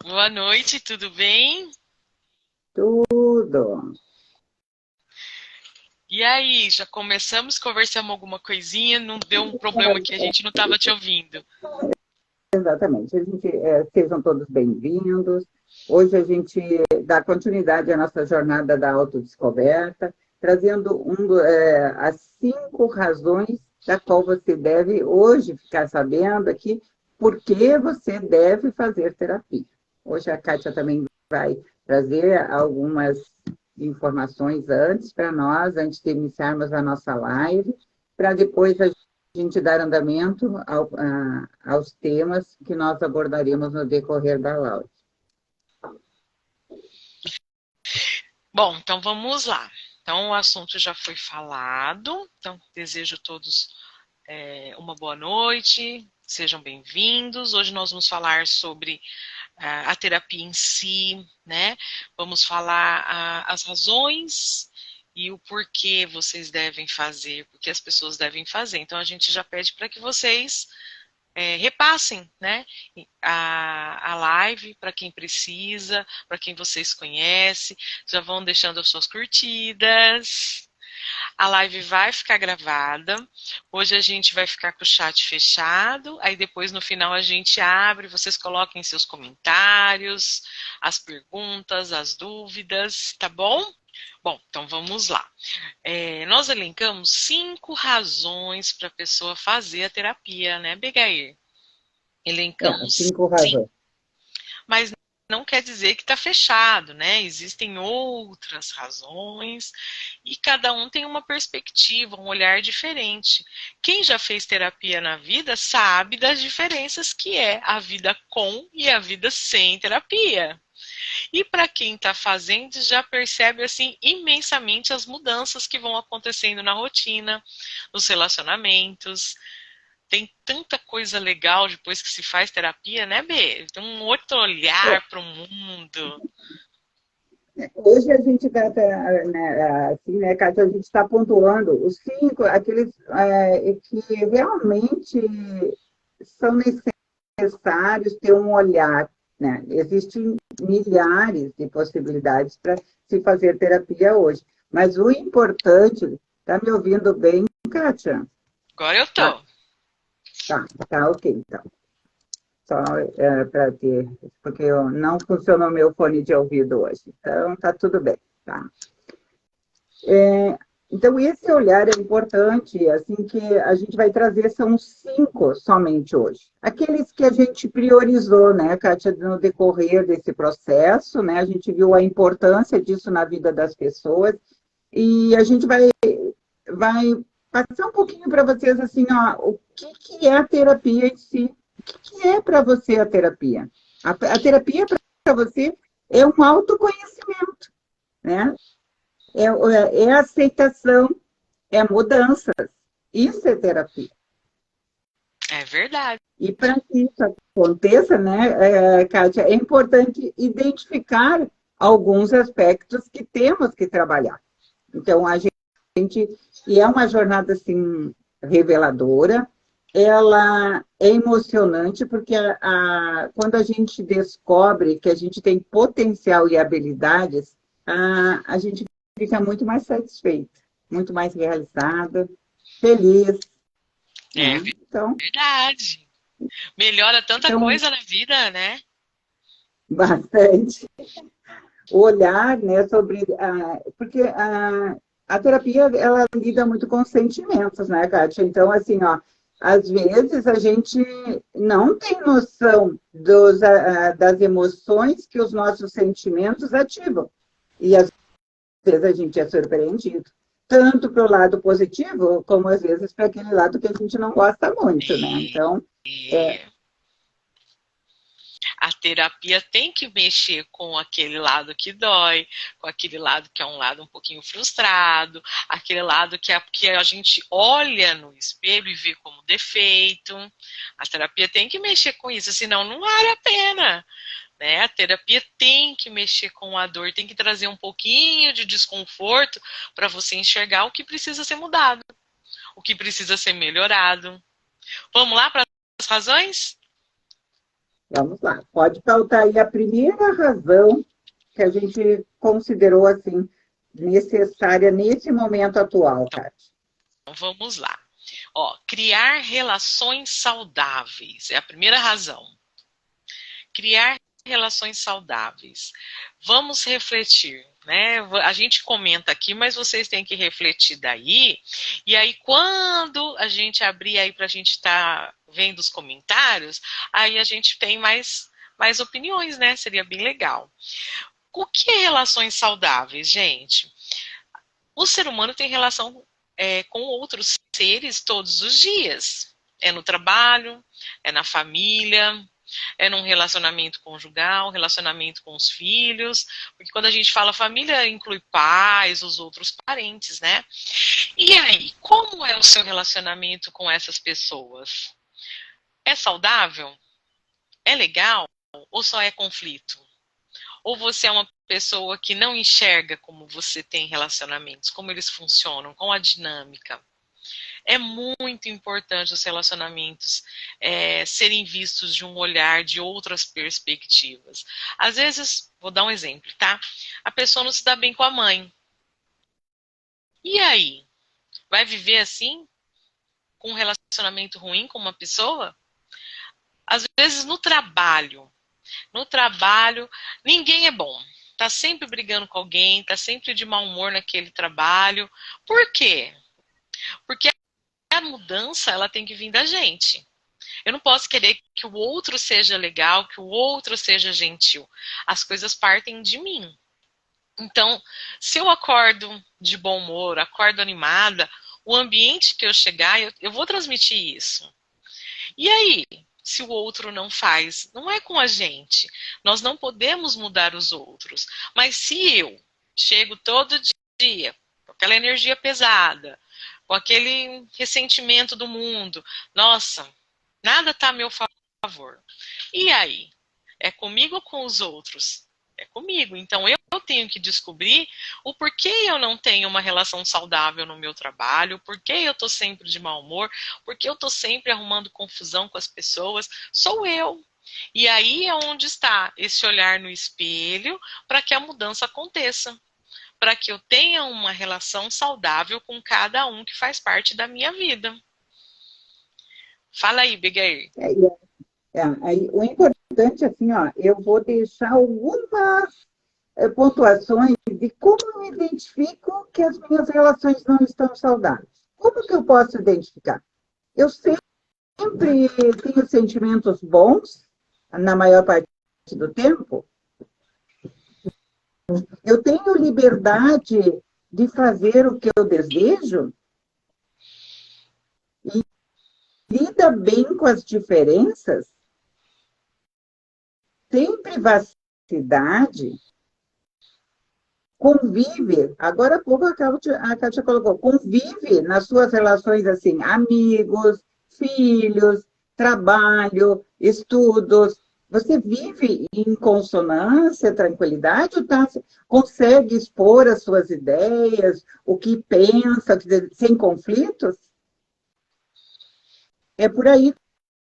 Boa noite, tudo bem? Tudo. E aí, já começamos, conversamos alguma coisinha? Não deu um problema que a gente não estava te ouvindo? Exatamente. Sejam todos bem-vindos. Hoje a gente dá continuidade à nossa jornada da autodescoberta, trazendo as 5 razões da qual você deve hoje ficar sabendo aqui por que você deve fazer terapia. Hoje a Kátia também vai trazer algumas informações antes para nós, antes de iniciarmos a nossa live, para depois a gente dar andamento aos temas que nós abordaremos no decorrer da live. Bom, então vamos lá. Então o assunto já foi falado, então desejo a todos uma boa noite, sejam bem-vindos. Hoje nós vamos falar sobre a terapia em si, né? Vamos falar as razões e o porquê vocês devem fazer, porque as pessoas devem fazer. Então a gente já pede para que vocês repassem, né, a live para quem precisa, para quem vocês conhecem, já vão deixando as suas curtidas. A live vai ficar gravada. Hoje a gente vai ficar com o chat fechado. Aí depois no final a gente abre. Vocês coloquem seus comentários, as perguntas, as dúvidas, tá bom? Bom, então vamos lá. Nós elencamos 5 razões para a pessoa fazer a terapia, né, Begair? As Elencamos 5 razões. mas não quer dizer que está fechado, né? Existem outras razões e cada um tem uma perspectiva, um olhar diferente. Quem já fez terapia na vida sabe das diferenças que é a vida com e a vida sem terapia. E para quem está fazendo, já percebe assim imensamente as mudanças que vão acontecendo na rotina, nos relacionamentos. Tem tanta coisa legal depois que se faz terapia, né, Bê? Tem um outro olhar para o mundo. Hoje a gente está, né, assim, né, Kátia, a gente está pontuando os 5, aqueles que realmente são necessários ter um olhar, né? Existem milhares de possibilidades para se fazer terapia hoje, mas o importante, está me ouvindo bem, Kátia? Agora eu Tá, tô. tá, ok, então. Só para ter, porque não funcionou meu fone de ouvido hoje. Então, tá tudo bem, tá? Então, esse olhar é importante, assim, que a gente vai trazer são 5 somente hoje. Aqueles que a gente priorizou, né, Kátia, no decorrer desse processo, né, a gente viu a importância disso na vida das pessoas, e a gente vai passar um pouquinho para vocês, assim, ó, o que é a terapia em si. O que é para você a terapia? A terapia para você é um autoconhecimento, né? É aceitação, é mudanças. Isso é terapia. É verdade. E para que isso aconteça, né, Kátia, é importante identificar alguns aspectos que temos que trabalhar. Então, e é uma jornada, assim, reveladora, ela é emocionante, porque quando a gente descobre que a gente tem potencial e habilidades, a gente fica muito mais satisfeita, muito mais realizada, feliz, É né? Então, verdade. Melhora tanta então coisa na vida, né? bastante. O olhar, né, sobre... porque a terapia, ela lida muito com sentimentos, né, Kátia? Então, assim, ó, às vezes a gente não tem noção das emoções que os nossos sentimentos ativam. E às vezes a gente é surpreendido. Tanto para o lado positivo, como às vezes para aquele lado que a gente não gosta muito, né? Então, é, É, a terapia tem que mexer com aquele lado que dói, com aquele lado que é um lado um pouquinho frustrado, aquele lado que a gente olha no espelho e vê como defeito. A terapia tem que mexer com isso, senão não vale a pena. Né? A terapia tem que mexer com a dor, tem que trazer um pouquinho de desconforto para você enxergar o que precisa ser mudado, o que precisa ser melhorado. Vamos lá para as razões? Vamos lá. Pode pautar aí a primeira razão que a gente considerou assim necessária nesse momento atual, Kátia. Então vamos lá. Ó, criar relações saudáveis é a primeira razão. Criar relações saudáveis. Vamos refletir, né? A gente comenta aqui, mas vocês têm que refletir daí. E aí, quando a gente abrir aí para a gente estar vendo os comentários, aí a gente tem mais opiniões, né? Seria bem legal. O que é relações saudáveis, gente? O ser humano tem relação com outros seres todos os dias. É no trabalho, é na família, é num relacionamento conjugal, relacionamento com os filhos, porque quando a gente fala família, inclui pais, os outros parentes, né? E aí, como é o seu relacionamento com essas pessoas? É saudável? É legal? Ou só é conflito? Ou você é uma pessoa que não enxerga como você tem relacionamentos, como eles funcionam, com a dinâmica? É muito importante os relacionamentos serem vistos de um olhar de outras perspectivas. Às vezes, vou dar um exemplo, tá? A pessoa não se dá bem com a mãe. E aí? Vai viver assim? Com um relacionamento ruim com uma pessoa? Às vezes no trabalho. No trabalho, ninguém é bom. Tá sempre brigando com alguém, tá sempre de mau humor naquele trabalho. Por quê? Porque a mudança, ela tem que vir da gente. Eu não posso querer que o outro seja legal, que o outro seja gentil. As coisas partem de mim. Então, se eu acordo de bom humor, acordo animada, o ambiente que eu chegar, eu vou transmitir isso. E aí, se o outro não faz, não é com a gente. Nós não podemos mudar os outros. Mas se eu chego todo dia com aquela energia pesada, com aquele ressentimento do mundo, nossa, nada está a meu favor. E aí? É comigo ou com os outros? É comigo. Então eu tenho que descobrir o porquê eu não tenho uma relação saudável no meu trabalho, o porquê eu estou sempre de mau humor, porquê eu estou sempre arrumando confusão com as pessoas. Sou eu. E aí é onde está esse olhar no espelho para que a mudança aconteça. Para que eu tenha uma relação saudável com cada um que faz parte da minha vida. Fala aí, Begair. O importante, assim, ó, eu vou deixar algumas pontuações de como eu identifico que as minhas relações não estão saudáveis. Como que eu posso identificar? Eu sempre tenho sentimentos bons, na maior parte do tempo. Eu tenho liberdade de fazer o que eu desejo e lida bem com as diferenças, tem privacidade, convive. Agora há pouco a Kátia colocou, convive nas suas relações assim, amigos, filhos, trabalho, estudos. Você vive em consonância, tranquilidade, ou consegue expor as suas ideias, o que pensa, sem conflitos? É por aí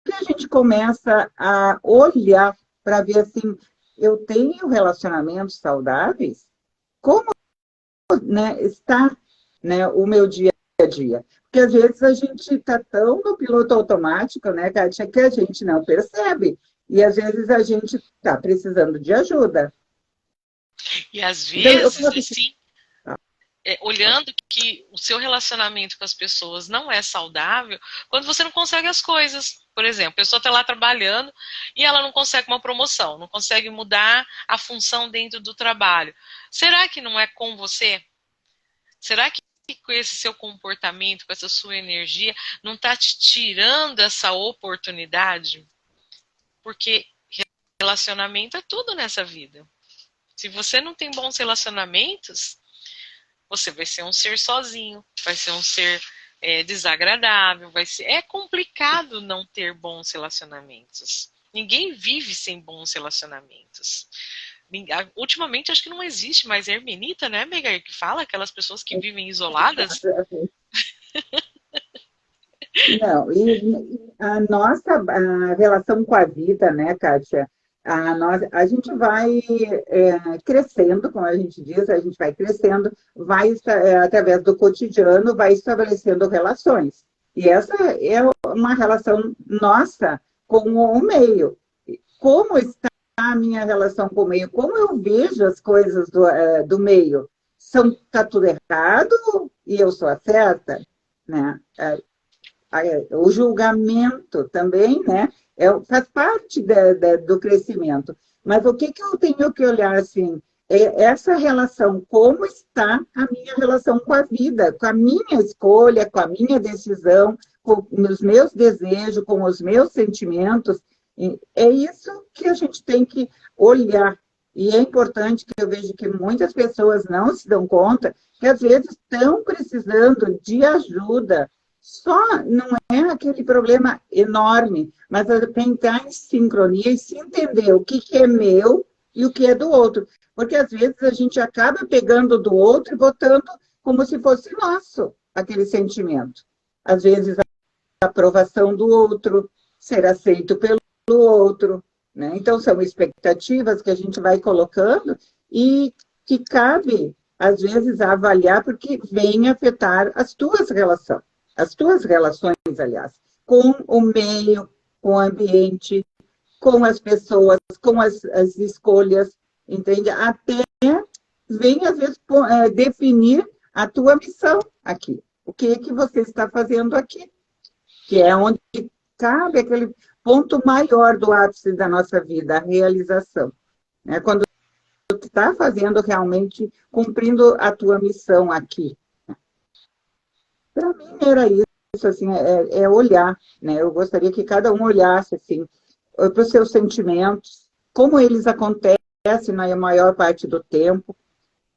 que a gente começa a olhar para ver assim, eu tenho relacionamentos saudáveis? Como, né, está, né, o meu dia a dia? Porque às vezes a gente está tão no piloto automático, né, Kátia, que a gente não percebe. E às vezes a gente está precisando de ajuda. E às Então, vezes, assim, olhando que o seu relacionamento com as pessoas não é saudável, quando você não consegue as coisas. Por exemplo, a pessoa está lá trabalhando e ela não consegue uma promoção, não consegue mudar a função dentro do trabalho. Será que não é com você? Será que com esse seu comportamento, com essa sua energia, não está te tirando essa oportunidade? Porque relacionamento é tudo nessa vida. Se você não tem bons relacionamentos, você vai ser um ser sozinho, vai ser um ser desagradável, é complicado não ter bons relacionamentos. Ninguém vive sem bons relacionamentos. Ultimamente acho que não existe mais ermenita, né, Megair, que fala aquelas pessoas que vivem isoladas. Não, e a nossa relação com a vida, né, Kátia? A gente vai crescendo, como a gente diz, a gente vai crescendo, através do cotidiano, vai estabelecendo relações. E essa é uma relação nossa com o meio. Como está a minha relação com o meio? Como eu vejo as coisas do meio? Está tudo errado e eu sou a certa? Né? O julgamento também, né, faz parte do crescimento. Mas o que eu tenho que olhar assim? Essa relação, como está a minha relação com a vida, com a minha escolha, com a minha decisão, com os meus desejos, com os meus sentimentos. E é isso que a gente tem que olhar. E é importante que eu vejo que muitas pessoas não se dão conta que às vezes estão precisando de ajuda, só não é aquele problema enorme, mas é tentar em sincronia e se entender o que é meu e o que é do outro. Porque às vezes a gente acaba pegando do outro e botando como se fosse nosso aquele sentimento. Às vezes a aprovação do outro, ser aceito pelo outro, né? Então são expectativas que a gente vai colocando e que cabe, às vezes, avaliar porque vem afetar as tuas relações, aliás, com o meio, com o ambiente, com as pessoas, com as escolhas, entende? Até vem, às vezes, definir a tua missão aqui. O que é que você está fazendo aqui? Que é onde cabe aquele ponto maior do ápice da nossa vida, a realização. Né? Quando tu está fazendo realmente, cumprindo a tua missão aqui. Para mim era isso, assim, olhar, né? Eu gostaria que cada um olhasse, assim, para os seus sentimentos, como eles acontecem na maior parte do tempo.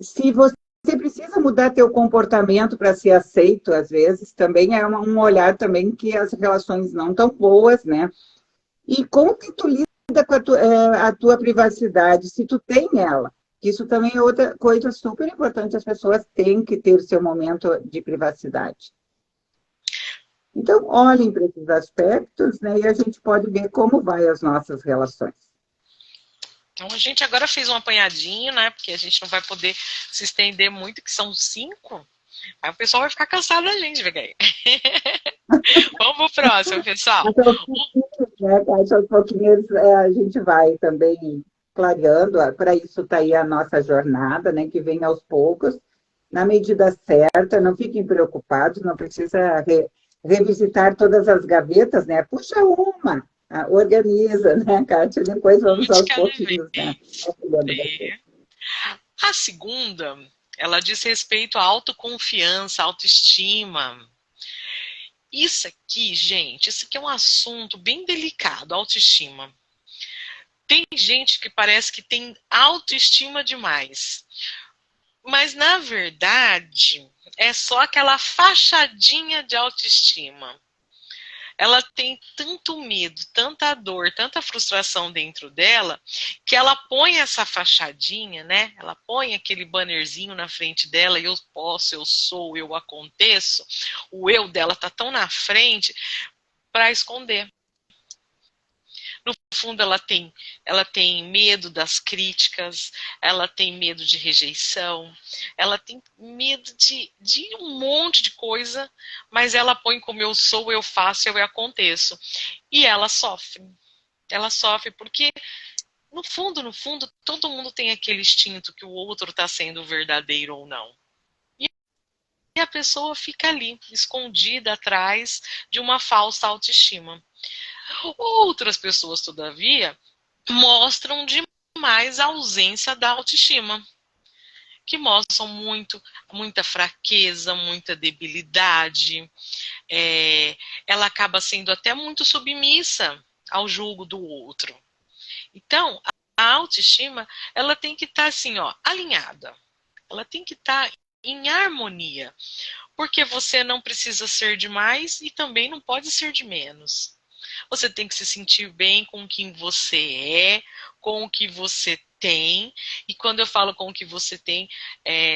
Se você precisa mudar teu comportamento para ser aceito, às vezes, também é um olhar também que as relações não tão boas, né? E como que tu lida com a tua privacidade, se tu tem ela? Isso também é outra coisa super importante, as pessoas têm que ter o seu momento de privacidade. Então, olhem para esses aspectos, né, e a gente pode ver como vai as nossas relações. Então, a gente agora fez um apanhadinho, né? Porque a gente não vai poder se estender muito, que são 5. Aí o pessoal vai ficar cansado da gente, Vegai. Vamos pro próximo, pessoal. Então, né, aos pouquinhos a gente vai também clareando, para isso está aí a nossa jornada, né, que vem aos poucos, na medida certa, não fiquem preocupados, não precisa revisitar todas as gavetas, né? Puxa uma, organiza, né, Kátia? Depois vamos aos pouquinhos, né? A segunda, ela diz respeito à autoconfiança, autoestima. Isso aqui, gente, isso aqui é um assunto bem delicado, autoestima. Tem gente que parece que tem autoestima demais. Mas, na verdade, é só aquela fachadinha de autoestima. Ela tem tanto medo, tanta dor, tanta frustração dentro dela, que ela põe essa fachadinha, né? Ela põe aquele bannerzinho na frente dela, eu posso, eu sou, eu aconteço. O eu dela tá tão na frente para esconder. No fundo, ela tem medo das críticas, ela tem medo de rejeição, ela tem medo de um monte de coisa, mas ela põe como eu sou, eu faço, eu aconteço. E ela sofre. Ela sofre porque, no fundo, todo mundo tem aquele instinto que o outro está sendo verdadeiro ou não. E a pessoa fica ali, escondida atrás de uma falsa autoestima. Outras pessoas, todavia, mostram demais a ausência da autoestima, que mostram muita fraqueza, muita debilidade. Ela acaba sendo até muito submissa ao julgo do outro. Então, a autoestima, ela tem que estar assim, ó, alinhada. Ela tem que estar em harmonia, porque você não precisa ser de mais e também não pode ser de menos. Você tem que se sentir bem com quem você é, com o que você tem. E quando eu falo com o que você tem,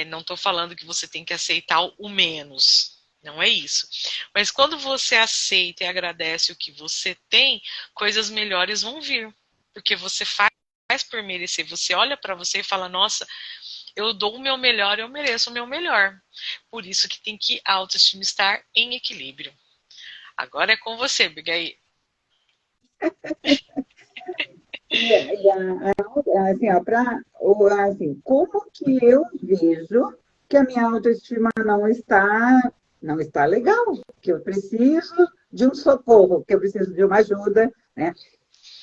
não estou falando que você tem que aceitar o menos. Não é isso. Mas quando você aceita e agradece o que você tem, coisas melhores vão vir. Porque você faz por merecer. Você olha para você e fala, nossa, eu dou o meu melhor, eu mereço o meu melhor. Por isso que tem que a autoestima estar em equilíbrio. Agora é com você, Abigail. Assim, assim, como que eu vejo que a minha autoestima não está legal, que eu preciso de um socorro, que eu preciso de uma ajuda, né?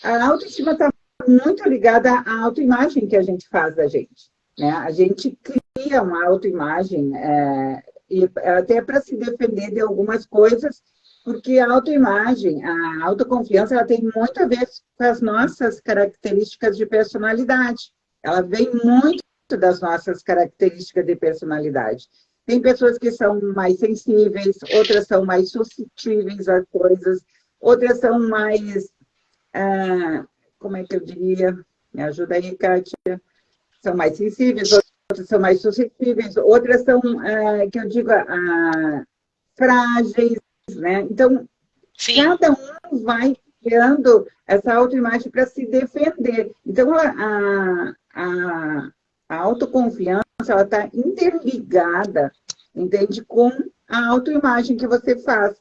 A autoestima está muito ligada à autoimagem que a gente faz da gente, né? A gente cria uma autoimagem, e até para se defender de algumas coisas, porque a autoimagem, a autoconfiança, ela tem muito a ver com as nossas características de personalidade. Ela vem muito das nossas características de personalidade. Tem pessoas que são mais sensíveis, outras são mais suscetíveis a coisas, outras são mais, como é que eu diria? Me ajuda aí, Kátia. São mais sensíveis, outras são mais suscetíveis, outras são, que eu digo, frágeis, né? Então, sim, cada um vai criando essa autoimagem para se defender. Então, a autoconfiança ela está interligada, entende, com a autoimagem que você faz.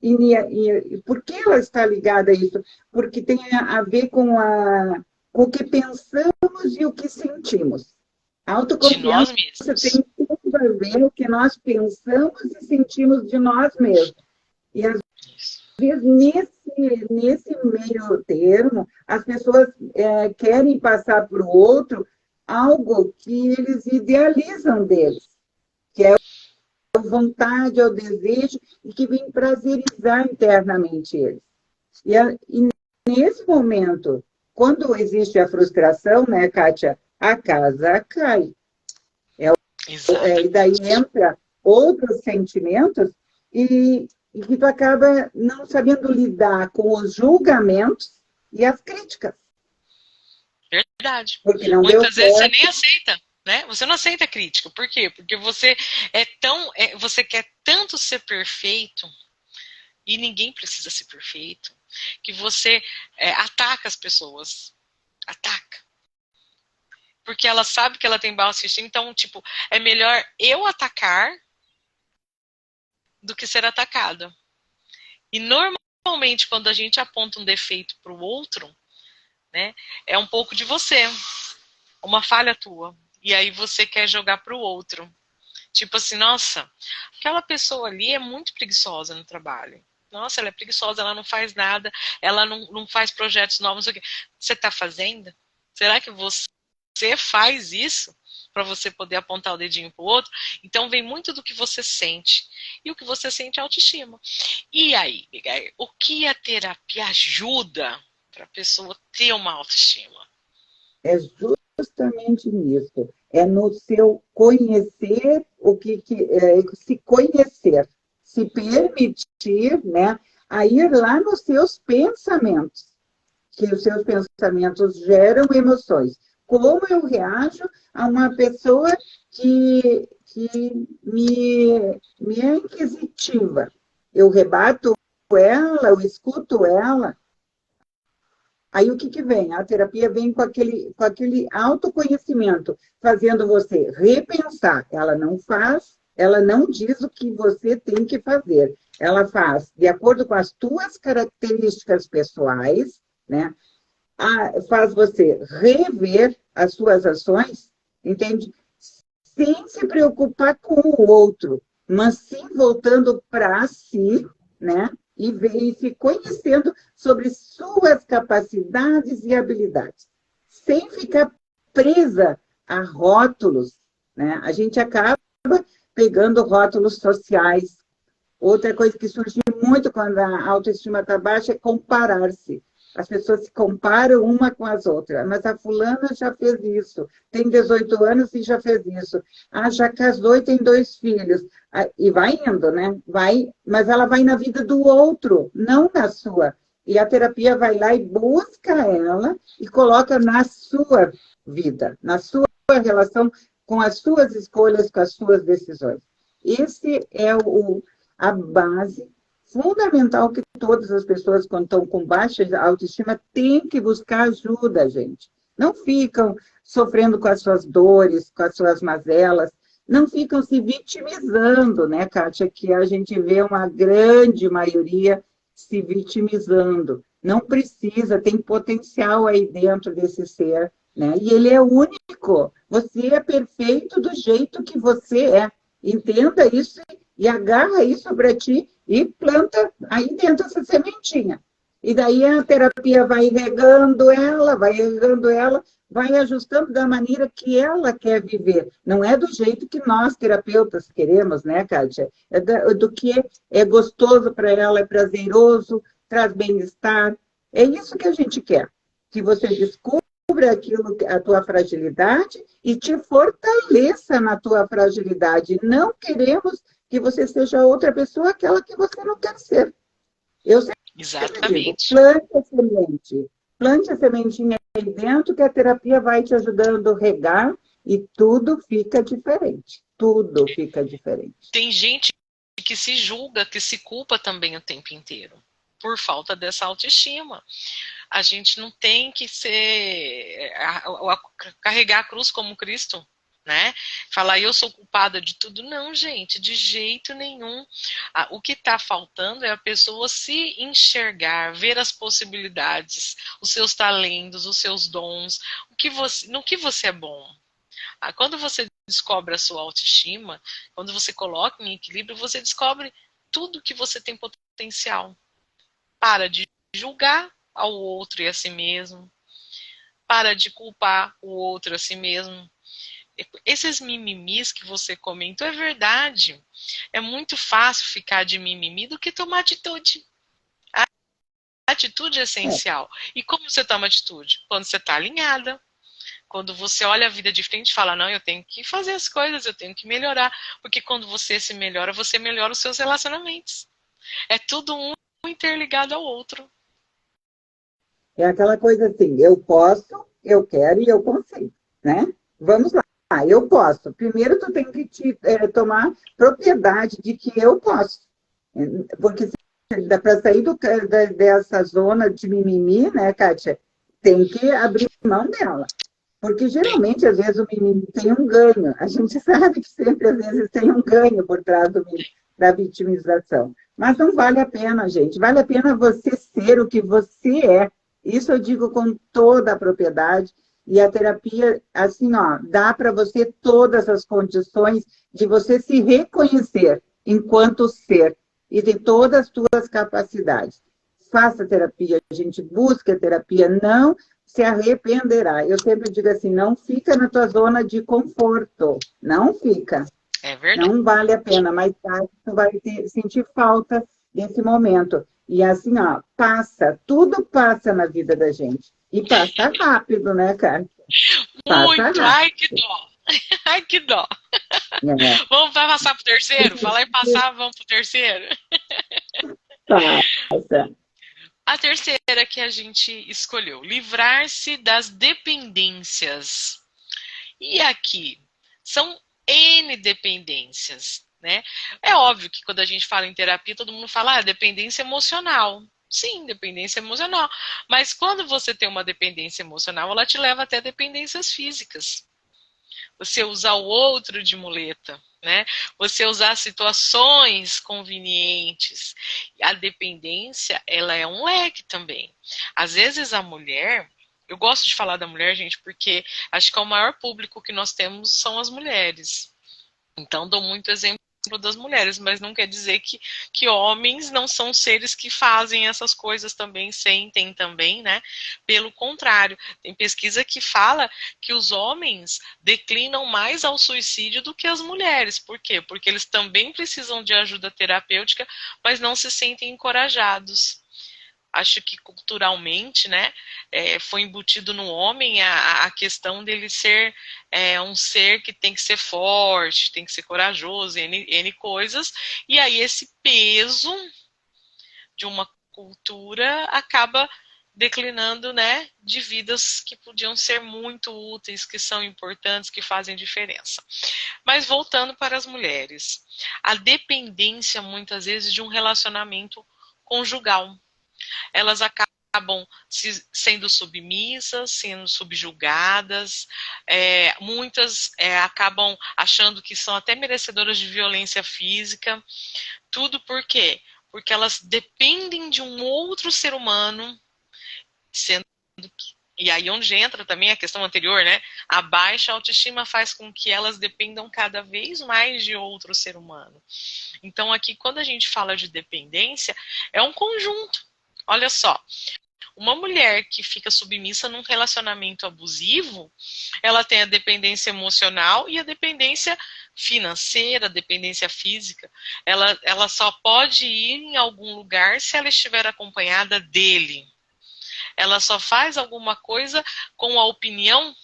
E por que ela está ligada a isso? Porque tem a ver com o que pensamos e o que sentimos. A autoconfiança tem tudo a ver com o que nós pensamos e sentimos de nós mesmos. E às vezes, nesse meio termo, as pessoas querem passar para o outro algo que eles idealizam deles, que é a vontade, é o desejo, e que vem prazerizar internamente eles. E nesse momento, quando existe a frustração, né, Kátia, a casa cai. E daí entra outros sentimentos e que tu acaba não sabendo lidar com os julgamentos e as críticas. Verdade. Muitas vezes você nem aceita, né? Você não aceita a crítica. Por quê? Porque você você quer tanto ser perfeito, e ninguém precisa ser perfeito, que você ataca as pessoas. Ataca. Porque ela sabe que ela tem baixa autoestima, então, tipo, é melhor eu atacar do que ser atacada. E normalmente, quando a gente aponta um defeito para o outro, né, é um pouco de você, uma falha tua. E aí você quer jogar para o outro. Tipo assim, nossa, aquela pessoa ali é muito preguiçosa no trabalho. Nossa, ela é preguiçosa, ela não faz nada, ela não faz projetos novos. Você está fazendo? Será que você faz isso para você poder apontar o dedinho para o outro? Então vem muito do que você sente. E o que você sente é autoestima. E aí, Abigail, o que a terapia ajuda para a pessoa ter uma autoestima? É justamente nisso. É no seu conhecer se conhecer, se permitir, né, a ir lá nos seus pensamentos, que os seus pensamentos geram emoções. Como eu reajo a uma pessoa que me é inquisitiva? Eu rebato ela, eu escuto ela. Aí o que vem? A terapia vem com aquele autoconhecimento, fazendo você repensar. Ela não diz o que você tem que fazer. Ela faz de acordo com as tuas características pessoais, né? Faz você rever as suas ações, entende? Sem se preocupar com o outro, mas sim voltando para si, né? E se conhecendo sobre suas capacidades e habilidades, sem ficar presa a rótulos, né? A gente acaba pegando rótulos sociais. Outra coisa que surge muito quando a autoestima está baixa é comparar-se. As pessoas se comparam uma com as outras. Mas a fulana já fez isso. Tem 18 anos e já fez isso. Já casou e tem 2 filhos. E vai indo, né? Mas ela vai na vida do outro, não na sua. E a terapia vai lá e busca ela e coloca na sua vida, na sua relação com as suas escolhas, com as suas decisões. Esse é a base fundamental que todas as pessoas, quando estão com baixa autoestima, têm que buscar ajuda, gente. Não ficam sofrendo com as suas dores, com as suas mazelas, não ficam se vitimizando, né, Kátia? Que a gente vê uma grande maioria se vitimizando. Não precisa, tem potencial aí dentro desse ser, né? E ele é único. Você é perfeito do jeito que você é. Entenda isso e agarra isso para ti e planta aí dentro essa sementinha. E daí a terapia vai regando ela, vai ajustando da maneira que ela quer viver. Não é do jeito que nós, terapeutas, queremos, né, Kátia? É do que é gostoso para ela, é prazeroso, traz bem-estar. É isso que a gente quer. Que você descubra aquilo, a tua fragilidade e te fortaleça na tua fragilidade. Não queremos que você seja outra pessoa, aquela que você não quer ser. Eu sempre digo, Exatamente. plante a sementinha aí dentro que a terapia vai te ajudando a regar e tudo fica diferente. Tudo fica diferente. Tem gente que se julga, que se culpa também o tempo inteiro, por falta dessa autoestima. A gente não tem que carregar a cruz como Cristo, né? Falar eu sou culpada de tudo. Não, gente, de jeito nenhum. O que está faltando é a pessoa se enxergar, ver as possibilidades, os seus talentos, os seus dons, no que você é bom. Quando você descobre a sua autoestima, quando você coloca em equilíbrio, você descobre tudo que você tem potencial. Para de julgar ao outro e a si mesmo. Para de culpar o outro a si mesmo. Esses mimimis que você comentou é verdade. É muito fácil ficar de mimimi do que tomar atitude. A atitude é essencial. E como você toma atitude? Quando você está alinhada. Quando você olha a vida de frente e fala, não, eu tenho que fazer as coisas, eu tenho que melhorar. Porque quando você se melhora, você melhora os seus relacionamentos. É tudo um interligado ao outro. É aquela coisa assim, eu posso, eu quero e eu consigo, né? Vamos lá, eu posso. Primeiro tu tem que tomar propriedade de que eu posso. Porque para sair dessa zona de mimimi, né, Kátia, tem que abrir mão dela. Porque geralmente, às vezes, o mimimi tem um ganho. A gente sabe que sempre, às vezes, tem um ganho por trás da vitimização. Mas não vale a pena, gente. Vale a pena você ser o que você é. Isso eu digo com toda a propriedade. E a terapia, assim, ó, dá para você todas as condições de você se reconhecer enquanto ser e de todas as suas capacidades. Faça terapia, a gente busca terapia, não se arrependerá. Eu sempre digo assim, não fica na tua zona de conforto, não fica. É verdade. Não vale a pena, mas tarde tu vai sentir falta desse momento. E assim, ó, passa, tudo passa na vida da gente. E passa rápido, né, cara? Passa Muito, rápido. ai que dó. Ai que dó. É. Vamos passar pro terceiro? Falar em passar, vamos pro terceiro? Passa. A terceira que a gente escolheu, livrar-se das dependências. E aqui, são N dependências, né? É óbvio que quando a gente fala em terapia, todo mundo fala, dependência emocional. Sim, dependência emocional. Mas quando você tem uma dependência emocional, ela te leva até dependências físicas. Você usar o outro de muleta, né? Você usar situações convenientes. A dependência, ela é um leque também. Às vezes a mulher, eu gosto de falar da mulher, gente, porque acho que é o maior público que nós temos são as mulheres. Então, dou muito exemplo das mulheres, mas não quer dizer que homens não são seres que fazem essas coisas também, sentem também, né? Pelo contrário, tem pesquisa que fala que os homens declinam mais ao suicídio do que as mulheres. Por quê? Porque eles também precisam de ajuda terapêutica, mas não se sentem encorajados. Acho que culturalmente, né, foi embutido no homem a questão dele ser um ser que tem que ser forte, tem que ser corajoso, N coisas, e aí esse peso de uma cultura acaba declinando, né, de vidas que podiam ser muito úteis, que são importantes, que fazem diferença. Mas voltando para as mulheres, a dependência muitas vezes de um relacionamento conjugal. Elas acabam sendo submissas, sendo subjugadas, muitas acabam achando que são até merecedoras de violência física. Tudo por quê? Porque elas dependem de um outro ser humano, sendo que, e aí onde entra também a questão anterior, né? A baixa autoestima faz com que elas dependam cada vez mais de outro ser humano. Então aqui, quando a gente fala de dependência, é um conjunto. Olha só, uma mulher que fica submissa num relacionamento abusivo, ela tem a dependência emocional e a dependência financeira, a dependência física. Ela só pode ir em algum lugar se ela estiver acompanhada dele. Ela só faz alguma coisa com a opinião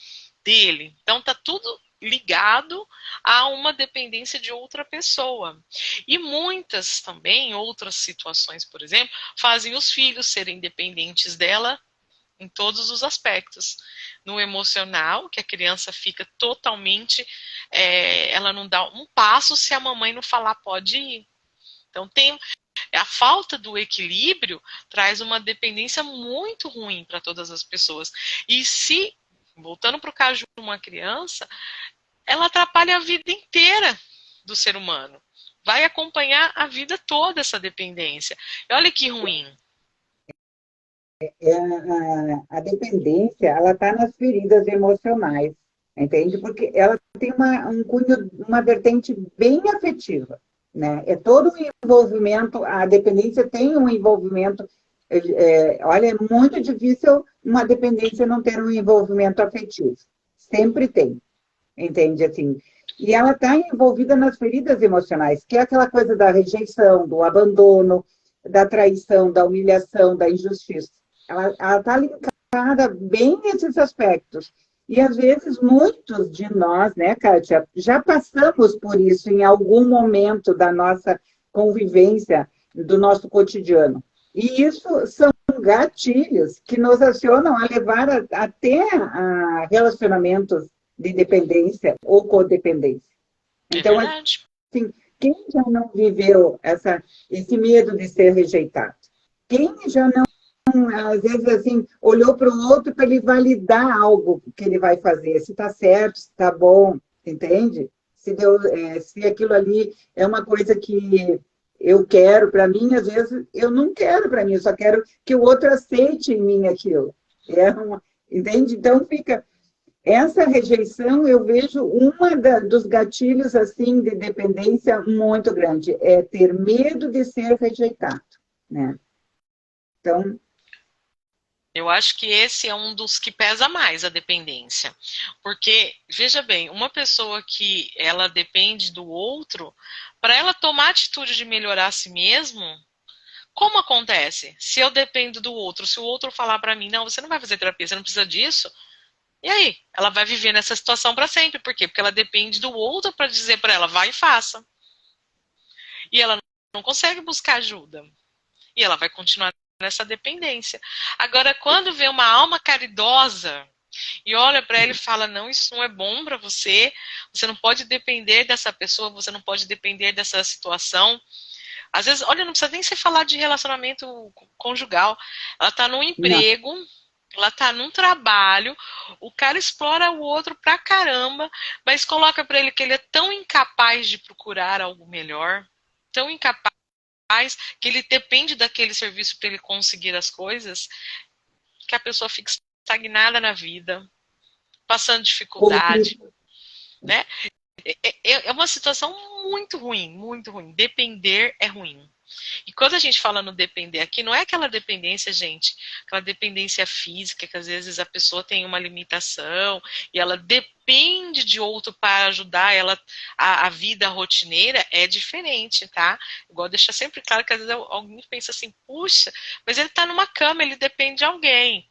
dele. Então tá tudo ligado a uma dependência de outra pessoa. E muitas também, outras situações, por exemplo, fazem os filhos serem dependentes dela em todos os aspectos. No emocional, que a criança fica totalmente, ela não dá um passo se a mamãe não falar pode ir. Então tem a falta do equilíbrio traz uma dependência muito ruim para todas as pessoas. E se, voltando para o caso de uma criança, ela atrapalha a vida inteira do ser humano. Vai acompanhar a vida toda essa dependência. E olha que ruim. A dependência, ela está nas feridas emocionais, entende? Porque ela tem um cunho, uma vertente bem afetiva, né? É todo um envolvimento, a dependência tem um envolvimento, olha, é muito difícil uma dependência não ter um envolvimento afetivo. Sempre tem, entende? Assim, e ela está envolvida nas feridas emocionais, que é aquela coisa da rejeição, do abandono, da traição, da humilhação, da injustiça. Ela está linkada bem nesses aspectos. E, às vezes, muitos de nós, né, Kátia, já passamos por isso em algum momento da nossa convivência, do nosso cotidiano. E isso são gatilhos que nos acionam a levar até a relacionamentos de dependência ou codependência. Então, assim, quem já não viveu esse medo de ser rejeitado? Quem já não, às vezes, assim, olhou para o outro para ele validar algo que ele vai fazer, se está certo, se está bom, entende? Se aquilo ali é uma coisa que eu quero para mim, às vezes eu não quero para mim, eu só quero que o outro aceite em mim aquilo. Entende? Então, fica... Essa rejeição, eu vejo dos gatilhos assim de dependência muito grande, é ter medo de ser rejeitado, né? Então, eu acho que esse é um dos que pesa mais, a dependência. Porque, veja bem, uma pessoa que ela depende do outro, para ela tomar a atitude de melhorar a si mesmo, como acontece? Se eu dependo do outro, se o outro falar para mim, não, você não vai fazer terapia, você não precisa disso, e aí? Ela vai viver nessa situação para sempre. Por quê? Porque ela depende do outro para dizer para ela, vai e faça. E ela não consegue buscar ajuda. E ela vai continuar nessa dependência. Agora, quando vê uma alma caridosa e olha para ela e fala, não, isso não é bom para você, você não pode depender dessa pessoa, você não pode depender dessa situação. Às vezes, olha, não precisa nem se falar de relacionamento conjugal. Ela está num emprego... Não. Ela tá num trabalho, o cara explora o outro pra caramba, mas coloca pra ele que ele é tão incapaz de procurar algo melhor, tão incapaz que ele depende daquele serviço para ele conseguir as coisas, que a pessoa fica estagnada na vida, passando dificuldade, né? É uma situação muito ruim, muito ruim. Depender é ruim. E quando a gente fala no depender aqui, não é aquela dependência, gente, aquela dependência física, que às vezes a pessoa tem uma limitação e ela depende de outro para ajudar ela a vida rotineira, é diferente, tá? Igual deixar sempre claro que às vezes alguém pensa assim, puxa, mas ele tá numa cama, ele depende de alguém.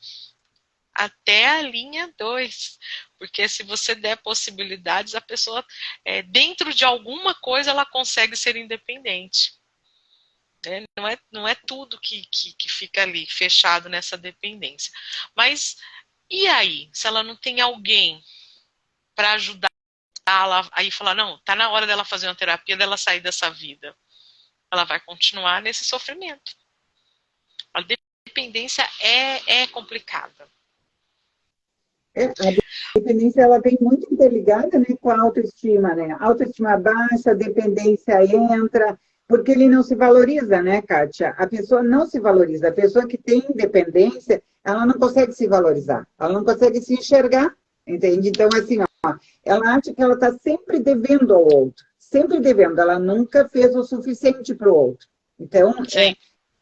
Até a linha 2, porque se você der possibilidades, a pessoa, dentro de alguma coisa, ela consegue ser independente. né? Não é tudo que fica ali fechado nessa dependência. Mas e aí, se ela não tem alguém para ajudar ela, aí falar, não, tá na hora dela fazer uma terapia, dela sair dessa vida. Ela vai continuar nesse sofrimento. A dependência é complicada. A dependência ela vem muito interligada, né, com a autoestima, né? Autoestima baixa, a dependência entra, porque ele não se valoriza, né, Kátia? A pessoa não se valoriza. A pessoa que tem dependência, ela não consegue se valorizar, ela não consegue se enxergar, entende? Então, assim, ó, ela acha que ela está sempre devendo ao outro, sempre devendo, ela nunca fez o suficiente para o outro. Então,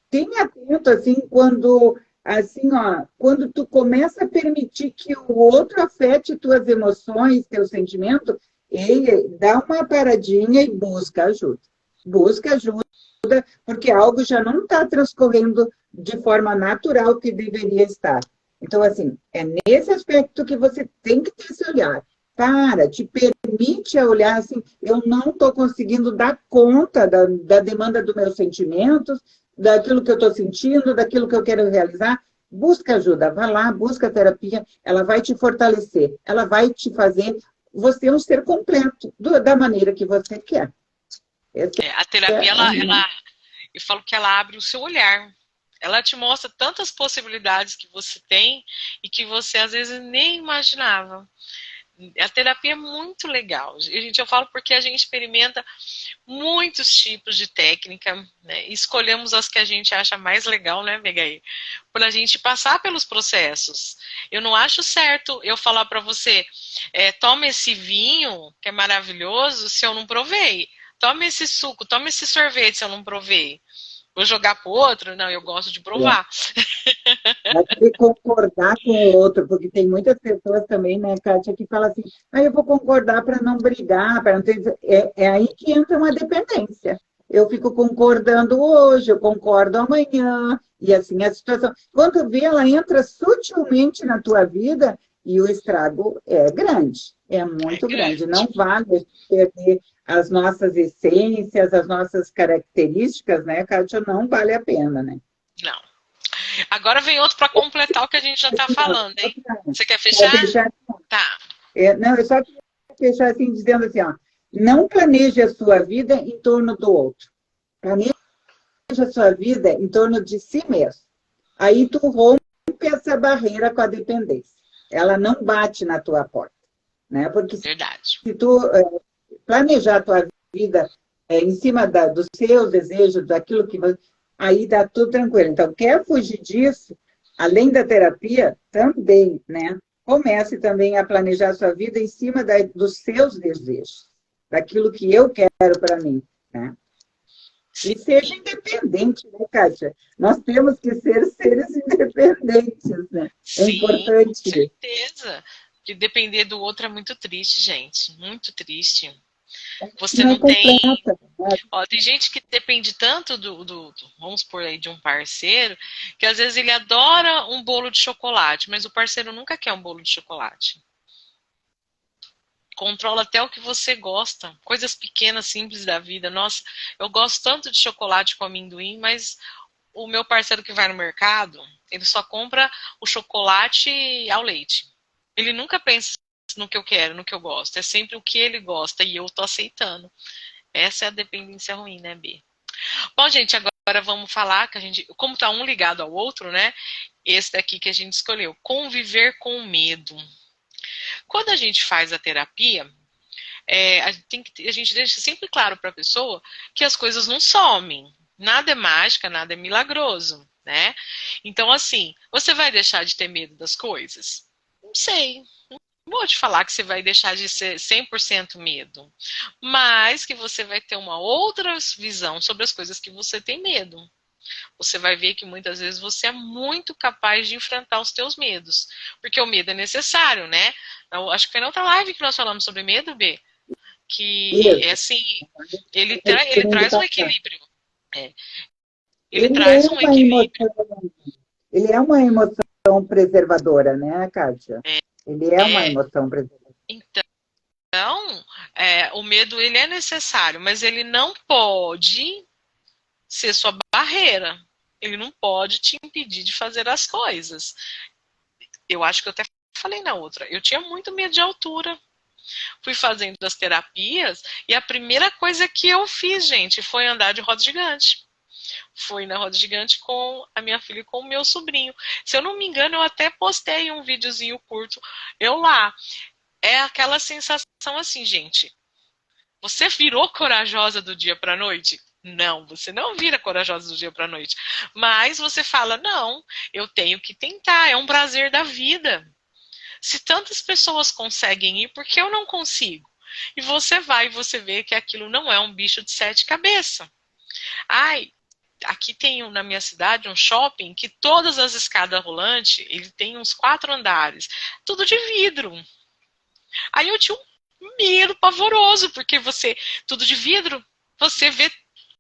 tenha atento, assim, quando, assim, ó, quando tu começa a permitir que o outro afete tuas emoções, teu sentimento, dá uma paradinha e busca ajuda. Busca ajuda, porque algo já não está transcorrendo de forma natural que deveria estar. Então, assim, é nesse aspecto que você tem que ter esse olhar. Para, te permite olhar assim, eu não estou conseguindo dar conta da demanda dos meus sentimentos, daquilo que eu estou sentindo, daquilo que eu quero realizar. Busca ajuda, vai lá, busca terapia, ela vai te fortalecer, ela vai te fazer você um ser completo, da maneira que você quer. A terapia, eu falo que ela abre o seu olhar. Ela te mostra tantas possibilidades que você tem e que você às vezes nem imaginava. A terapia é muito legal. Eu falo porque a gente experimenta muitos tipos de técnica, né? Escolhemos as que a gente acha mais legal, né, Megaí? Para a gente passar pelos processos. Eu não acho certo eu falar para você, toma esse vinho, que é maravilhoso, se eu não provei. Toma esse suco, toma esse sorvete, se eu não provei. Vou jogar pro outro? Não, eu gosto de provar. Vai ter que concordar com o outro, porque tem muitas pessoas também, né, Kátia, que falam assim, eu vou concordar para não brigar, para não ter... É aí que entra uma dependência. Eu fico concordando hoje, eu concordo amanhã, e assim a situação. Quando vê, ela entra sutilmente na tua vida e o estrago é grande, é muito grande. Não vale perder as nossas essências, as nossas características, né, Kátia? Não vale a pena, né? Não. Agora vem outro para completar o que a gente já está falando, hein? Você quer fechar? Tá. Não, eu só queria fechar assim, dizendo assim, ó, não planeje a sua vida em torno do outro. Planeje a sua vida em torno de si mesmo. Aí tu rompe essa barreira com a dependência. Ela não bate na tua porta. Né? Porque se tu planejar a tua vida em cima dos seus desejos, daquilo que você... Aí dá tudo tranquilo. Então, quer fugir disso, além da terapia, também, né? Comece também a planejar a sua vida em cima dos seus desejos, daquilo que eu quero para mim, né? E seja independente, né, Kátia? Nós temos que ser seres independentes, né? É importante. Com certeza. Que depender do outro é muito triste, gente. Muito triste. Você não tem... Ó, tem gente que depende tanto vamos por aí, de um parceiro, que às vezes ele adora um bolo de chocolate, mas o parceiro nunca quer um bolo de chocolate. Controla até o que você gosta. Coisas pequenas, simples da vida. Nossa, eu gosto tanto de chocolate com amendoim, mas o meu parceiro que vai no mercado, ele só compra o chocolate ao leite. Ele nunca pensa no que eu quero, no que eu gosto. É sempre o que ele gosta e eu tô aceitando. Essa é a dependência ruim, né, B? Bom, gente, agora vamos falar que a gente, como tá um ligado ao outro, né? Esse daqui que a gente escolheu, conviver com o medo. Quando a gente faz a terapia, a gente deixa sempre claro para a pessoa que as coisas não somem. Nada é mágica, nada é milagroso, né? Então, assim, você vai deixar de ter medo das coisas? Não sei. Vou te falar que você vai deixar de ser 100% medo, mas que você vai ter uma outra visão sobre as coisas que você tem medo. Você vai ver que muitas vezes você é muito capaz de enfrentar os teus medos, porque o medo é necessário, né? Eu acho que foi na outra live que nós falamos sobre medo, B, que é assim, ele traz um equilíbrio. Ele traz um equilíbrio. Ele é uma emoção preservadora, né, Kátia? Ele é uma emoção preservadora. Então, o medo ele é necessário, mas ele não pode ser sua barreira. Ele não pode te impedir de fazer as coisas. Eu acho que eu até falei na outra. Eu tinha muito medo de altura. Fui fazendo as terapias e a primeira coisa que eu fiz, gente, foi andar de roda gigante. Fui na roda gigante com a minha filha e com o meu sobrinho. Se eu não me engano, eu até postei um videozinho curto. Eu lá. É aquela sensação assim, gente. Você virou corajosa do dia para a noite? Não, você não vira corajosa do dia para a noite. Mas você fala, não, eu tenho que tentar, é um prazer da vida. Se tantas pessoas conseguem ir, por que eu não consigo? E você vai e você vê que aquilo não é um bicho de 7 cabeças. Ai, aqui tem na minha cidade um shopping que todas as escadas rolantes, ele tem uns 4 andares, tudo de vidro. Aí eu tinha um medo pavoroso, porque tudo de vidro, você vê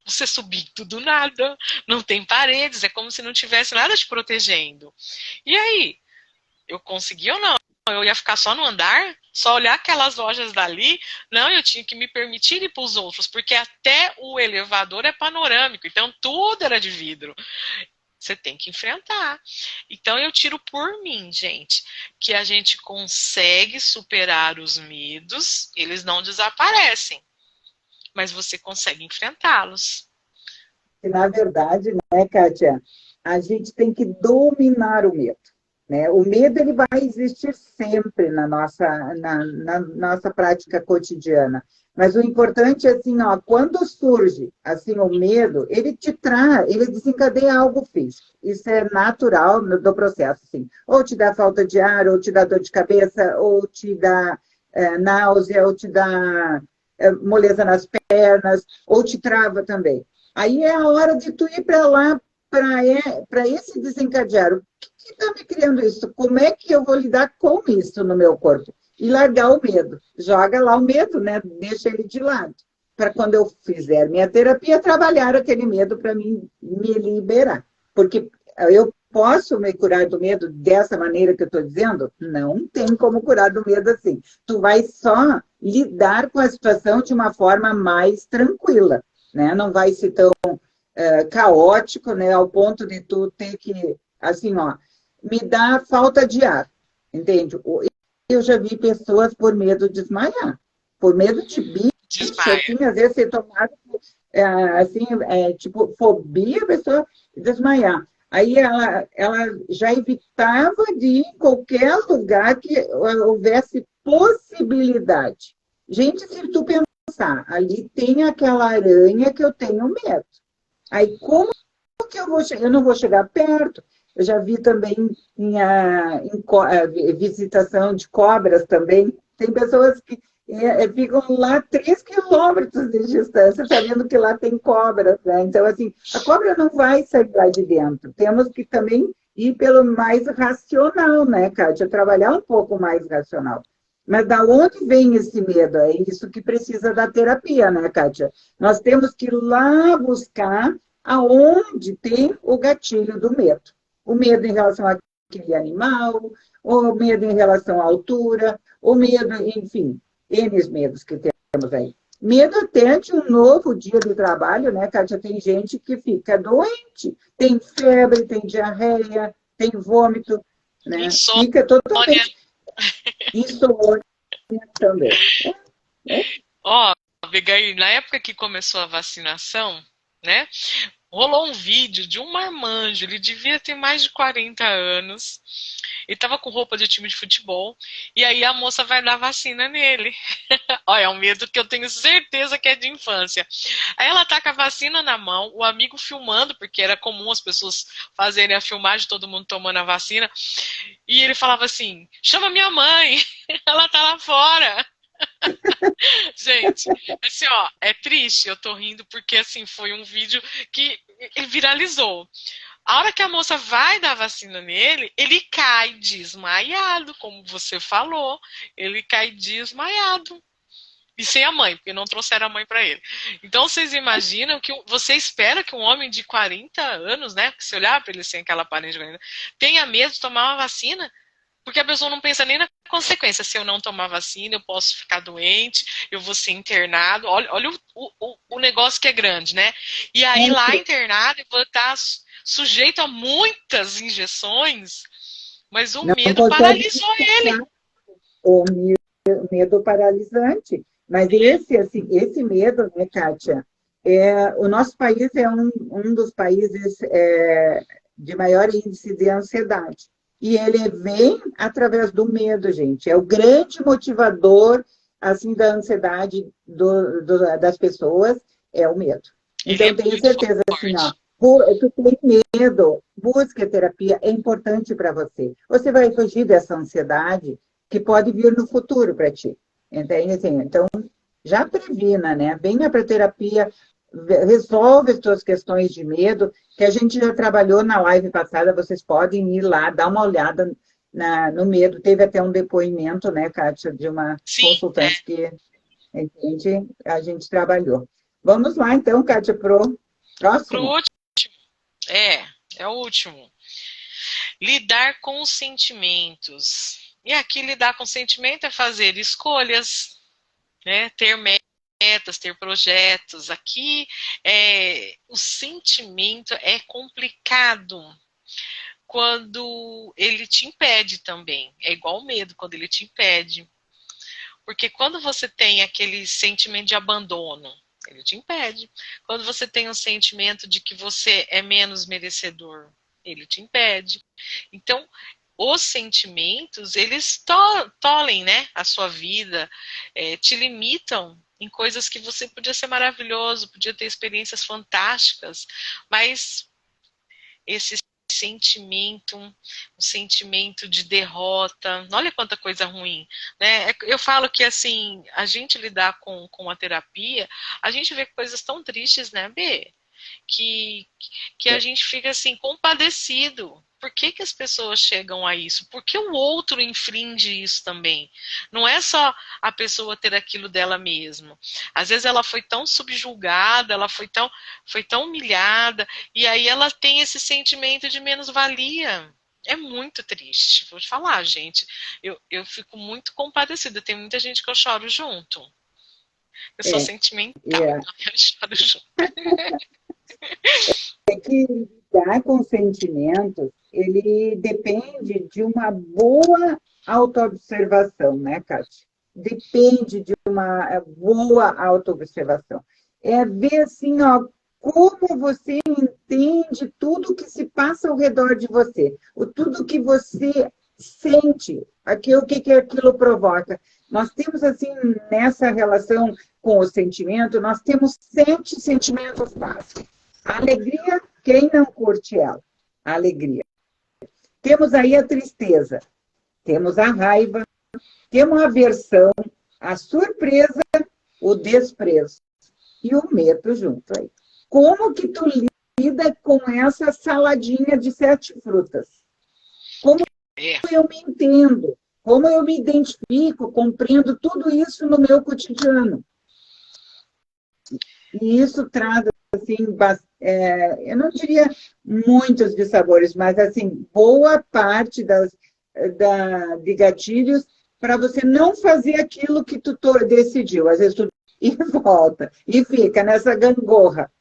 você subindo do nada, não tem paredes, é como se não tivesse nada te protegendo. E aí, eu consegui ou não? Eu ia ficar só no andar, só olhar aquelas lojas dali? Não, eu tinha que me permitir ir para os outros, porque até o elevador é panorâmico, então tudo era de vidro. Você tem que enfrentar. Então eu tiro por mim, gente, que a gente consegue superar os medos, eles não desaparecem, mas você consegue enfrentá-los. Na verdade, né, Kátia, a gente tem que dominar o medo. Né? O medo ele vai existir sempre na nossa prática cotidiana. Mas o importante é assim, ó, quando surge assim o medo, ele te traz, ele desencadeia algo físico. Isso é natural do processo, assim. Ou te dá falta de ar, ou te dá dor de cabeça, ou te dá náusea, ou te dá moleza nas pernas, ou te trava também. Aí é a hora de tu ir para lá, para esse desencadear. O que está me criando isso? Como é que eu vou lidar com isso no meu corpo? E largar o medo. Joga lá o medo, né? Deixa ele de lado. Para quando eu fizer minha terapia, trabalhar aquele medo para me liberar. Porque eu posso me curar do medo dessa maneira que eu estou dizendo? Não tem como curar do medo assim. Tu vai só lidar com a situação de uma forma mais tranquila. Né? Não vai ser tão caótico, né? Ao ponto de tu ter que, assim, ó, me dá falta de ar, entende? Eu já vi pessoas por medo de desmaiar, por medo de bicho, assim, às vezes ser tomado, assim, tipo, fobia, a pessoa desmaiar. Aí ela já evitava de ir em qualquer lugar que houvesse possibilidade. Gente, se tu pensar, ali tem aquela aranha que eu tenho medo. Aí, como que eu vou chegar? Eu não vou chegar perto. Eu já vi também em visitação de cobras também. Tem pessoas que ficam lá 3 quilômetros de distância, sabendo que lá tem cobras. Né? Então, assim, a cobra não vai sair lá de dentro. Temos que também ir pelo mais racional, né, Kátia? Trabalhar um pouco mais racional. Mas da onde vem esse medo? É isso que precisa da terapia, né, Kátia? Nós temos que ir lá buscar aonde tem o gatilho do medo. O medo em relação àquele animal, o medo em relação à altura, o medo, enfim, N medos que temos aí. Medo até de um novo dia de trabalho, né, Kátia? Tem gente que fica doente, tem febre, tem diarreia, tem vômito, né? Insônia. Fica totalmente... Insônia também. Ó, Abigail, na época que começou a vacinação, né? Rolou um vídeo de um marmanjo, ele devia ter mais de 40 anos. Ele tava com roupa de time de futebol. E aí a moça vai dar vacina nele. Olha, é um medo que eu tenho certeza que é de infância. Aí ela tá com a vacina na mão, o amigo filmando, porque era comum as pessoas fazerem a filmagem, todo mundo tomando a vacina. E ele falava assim, chama minha mãe, ela tá lá fora. Gente, assim, ó, é triste, eu tô rindo porque, assim, foi um vídeo que viralizou. A hora que a moça vai dar vacina nele, ele cai desmaiado, como você falou. Ele cai desmaiado. E sem a mãe, porque não trouxeram a mãe para ele. Então, vocês imaginam que você espera que um homem de 40 anos, né, que se olhar para ele sem aquela aparência, tenha medo de tomar uma vacina? Porque a pessoa não pensa nem na consequência. Se eu não tomar vacina, eu posso ficar doente, eu vou ser internado. Olha o negócio que é grande, né? E aí, lá internado, eu vou estar sujeito a muitas injeções, mas o Não medo consegue paralisou ele. o medo paralisante. Mas esse, assim, esse medo, né, Kátia, o nosso país é um dos países de maior índice de ansiedade. E ele vem através do medo, gente. É o grande motivador, assim, da ansiedade das pessoas, é o medo. Ele é Então, tenho muito certeza, assim, ó, forte. tu tem medo, busque a terapia, é importante para você. Você vai fugir dessa ansiedade que pode vir no futuro para ti. Entende? Assim, então, já previna, né? Venha para a terapia, resolve as suas questões de medo, que a gente já trabalhou na live passada, vocês podem ir lá, dar uma olhada no medo. Teve até um depoimento, né, Kátia, de uma Sim, consultante que a gente trabalhou. Vamos lá, então, Kátia, pro pro próximo. último. É o último. Lidar com os sentimentos. E aqui lidar com o sentimento é fazer escolhas, né? Ter metas, ter projetos. Aqui o sentimento é complicado quando ele te impede também. É igual o medo quando ele te impede. Porque quando você tem aquele sentimento de abandono, ele te impede. Quando você tem um sentimento de que você é menos merecedor, ele te impede. Então, os sentimentos, eles tolhem, né, a sua vida, te limitam em coisas que você podia ser maravilhoso, podia ter experiências fantásticas, mas esse sentimento, um sentimento de derrota, olha quanta coisa ruim, né? Eu falo que assim, a gente lidar com a terapia, a gente vê coisas tão tristes, né, B? Que a gente fica assim, compadecido. Por que, que as pessoas chegam a isso? Por que o outro infringe isso também? Não é só a pessoa ter aquilo dela mesma. Às vezes ela foi tão subjulgada, ela foi tão humilhada, e aí ela tem esse sentimento de menos-valia. É muito triste. Vou te falar, gente. Eu fico muito compadecida. Tem muita gente que eu choro junto. Eu sou É, sentimental, é, então eu choro junto. que lidar com sentimentos, ele depende de uma boa autoobservação, né, Kátia? Depende de uma boa autoobservação. É ver assim, ó, como você entende tudo que se passa ao redor de você, tudo que você sente, o que aquilo provoca. Nós temos, assim, nessa relação com o sentimento, nós temos 7 sentimentos básicos. A alegria, quem não curte ela? A alegria. Temos aí a tristeza, temos a raiva, temos a aversão, a surpresa, o desprezo e o medo junto aí. Como que tu lida com essa saladinha de 7 frutas? Como eu me entendo? Como eu me identifico, compreendo tudo isso no meu cotidiano? E isso traz, assim, eu não diria muitos dissabores, mas, assim, boa parte de gatilhos para você não fazer aquilo que tu decidiu. Às vezes tu e volta, e fica nessa gangorra.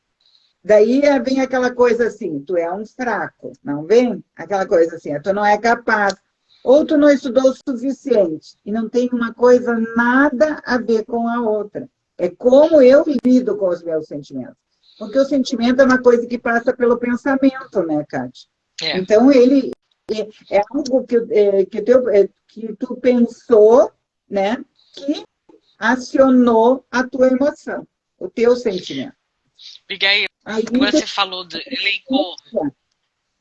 Daí vem aquela coisa assim, tu é um fraco, não vem? Aquela coisa assim, tu não é capaz, ou tu não estudou o suficiente, e não tem uma coisa nada a ver com a outra. É como eu lido com os meus sentimentos. Porque o sentimento é uma coisa que passa pelo pensamento, né, Kátia? É. Então, ele é algo que tu pensou, né, que acionou a tua emoção, o teu sentimento. Abigail, Aí, agora você falou,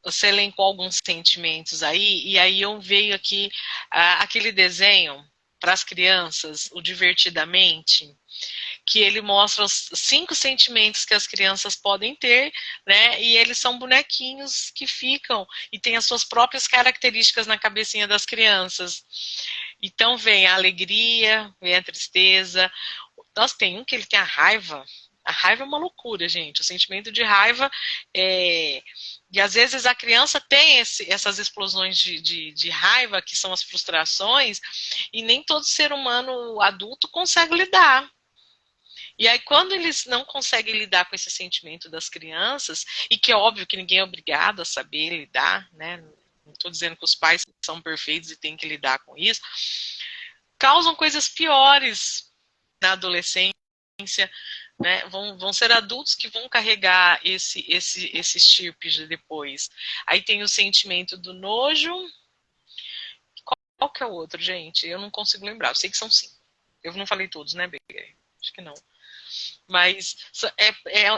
você elencou alguns sentimentos aí, e aí eu veio aqui aquele desenho para as crianças, o Divertidamente, que ele mostra os 5 sentimentos que as crianças podem ter, né? E eles são bonequinhos que ficam e têm as suas próprias características na cabecinha das crianças. Então vem a alegria, vem a tristeza. Nós tem um que ele tem a raiva. A raiva é uma loucura, gente. O sentimento de raiva E às vezes a criança tem essas explosões de raiva, que são as frustrações, e nem todo ser humano adulto consegue lidar. E aí, quando eles não conseguem lidar com esse sentimento das crianças, e que é óbvio que ninguém é obrigado a saber lidar, né? Não estou dizendo que os pais são perfeitos e têm que lidar com isso, causam coisas piores na adolescência, né? Vão ser adultos que vão carregar esses chirpes depois. Aí tem o sentimento do nojo. Qual que é o outro, gente? Eu não consigo lembrar. Eu sei que são 5. Eu não falei todos, né, Bega? Acho que não. Mas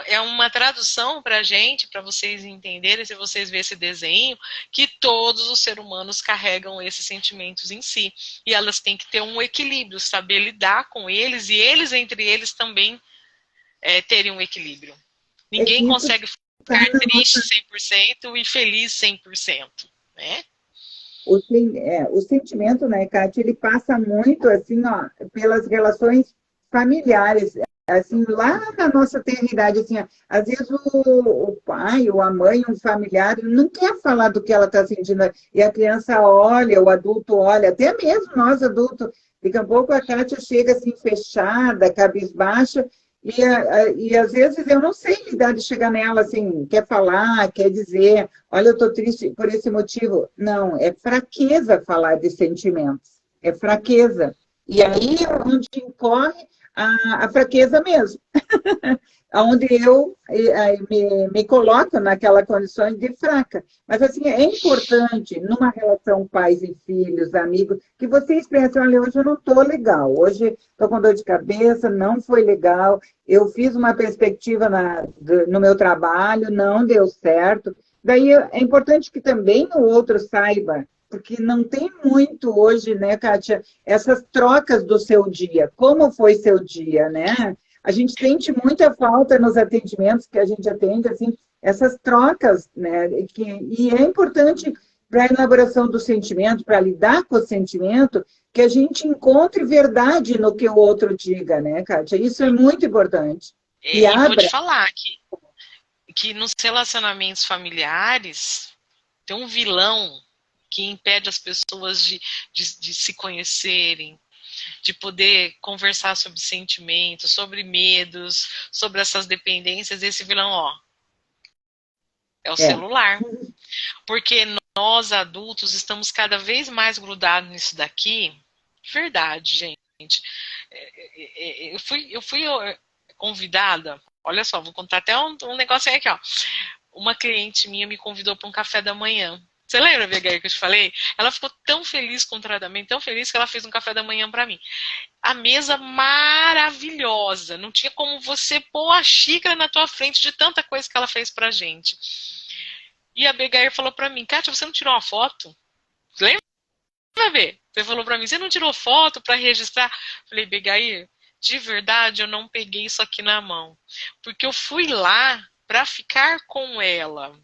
é uma tradução para a gente, para vocês entenderem, se vocês verem esse desenho, que todos os seres humanos carregam esses sentimentos em si. E elas têm que ter um equilíbrio, saber lidar com eles, e eles, entre eles, também terem um equilíbrio. Ninguém consegue ficar triste 100% e feliz 100%, né? O sentimento, né, Kátia, ele passa muito, assim, ó, pelas relações familiares, assim, lá na nossa tenridade, assim, ó, às vezes o pai ou a mãe, um familiar, não quer falar do que ela está sentindo, e a criança olha, o adulto olha, até mesmo nós adultos, daqui a pouco a Kátia chega assim, fechada, cabisbaixa, e às vezes eu não sei lidar de chegar nela, assim, quer falar, quer dizer, olha, eu estou triste por esse motivo. Não, é fraqueza falar de sentimentos, é fraqueza. E aí é onde incorre a fraqueza mesmo. Onde eu me coloco naquela condição de fraca. Mas, assim, é importante, numa relação pais e filhos, amigos, que você expresse, olha, hoje eu não estou legal, hoje estou com dor de cabeça, não foi legal, eu fiz uma perspectiva no meu trabalho, não deu certo. Daí é importante que também o outro saiba, porque não tem muito hoje, né, Kátia, essas trocas do seu dia. Como foi seu dia, né? A gente sente muita falta nos atendimentos que a gente atende, assim, essas trocas, né? E é importante para a elaboração do sentimento, para lidar com o sentimento, que a gente encontre verdade no que o outro diga, né, Kátia? Isso é muito importante. E vou te falar que nos relacionamentos familiares tem um vilão que impede as pessoas de se conhecerem, de poder conversar sobre sentimentos, sobre medos, sobre essas dependências. Esse vilão, ó, é o celular. Porque nós, adultos, estamos cada vez mais grudados nisso daqui. Verdade, gente. Eu fui convidada, olha só, vou contar até um negócio aí aqui, ó. Uma cliente minha me convidou para um café da manhã. Você lembra, Vega, que eu te falei? Ela ficou tão feliz com o tratamento, tão feliz que ela fez um café da manhã para mim. A mesa maravilhosa, não tinha como você pôr a xícara na tua frente de tanta coisa que ela fez pra gente. E a Begair falou pra mim, Kátia, você não tirou uma foto? Lembra, Bê? Você falou pra mim, você não tirou foto pra registrar? Falei, Begair, de verdade eu não peguei isso aqui na mão. Porque eu fui lá pra ficar com ela.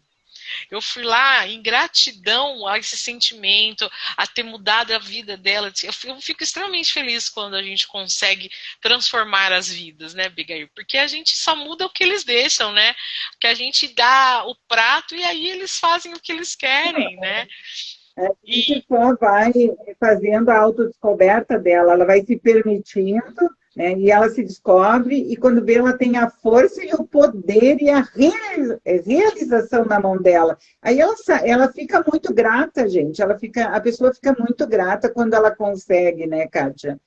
Eu fui lá em gratidão a esse sentimento, a ter mudado a vida dela. Eu fico extremamente feliz quando a gente consegue transformar as vidas, né, Abigail? Porque a gente só muda o que eles deixam, né? Que a gente dá o prato e aí eles fazem o que eles querem, né? A gente só vai fazendo a autodescoberta dela, ela vai se permitindo, né, e ela se descobre, e quando vê, ela tem a força e o poder e a realização na mão dela. Aí ela fica muito grata, gente, a pessoa fica muito grata quando ela consegue, né, Kátia?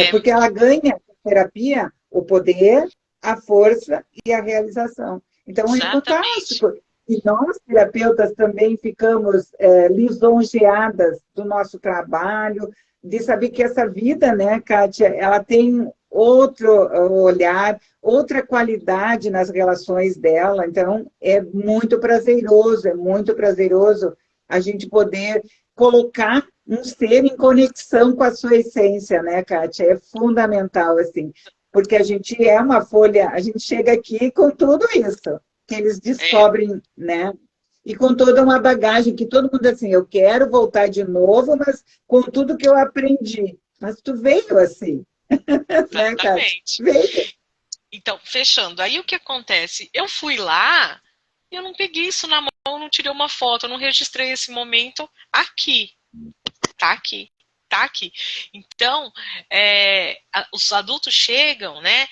Porque ela ganha na terapia o poder, a força e a realização. Então, é fantástico. E nós, terapeutas, também ficamos lisonjeadas do nosso trabalho, de saber que essa vida, né, Kátia, ela tem outro olhar, outra qualidade nas relações dela. Então, é muito prazeroso a gente poder colocar um ser em conexão com a sua essência, né, Kátia? É fundamental, assim, porque a gente é uma folha, a gente chega aqui com tudo isso que eles descobrem, né? E com toda uma bagagem que todo mundo assim, eu quero voltar de novo, mas com tudo que eu aprendi. Mas tu veio assim. Exatamente. Né, veio. Então, fechando. Aí o que acontece? Eu fui lá, eu não peguei isso na mão, não tirei uma foto, eu não registrei esse momento aqui. Tá aqui. Tá aqui. Então, os adultos chegam, né?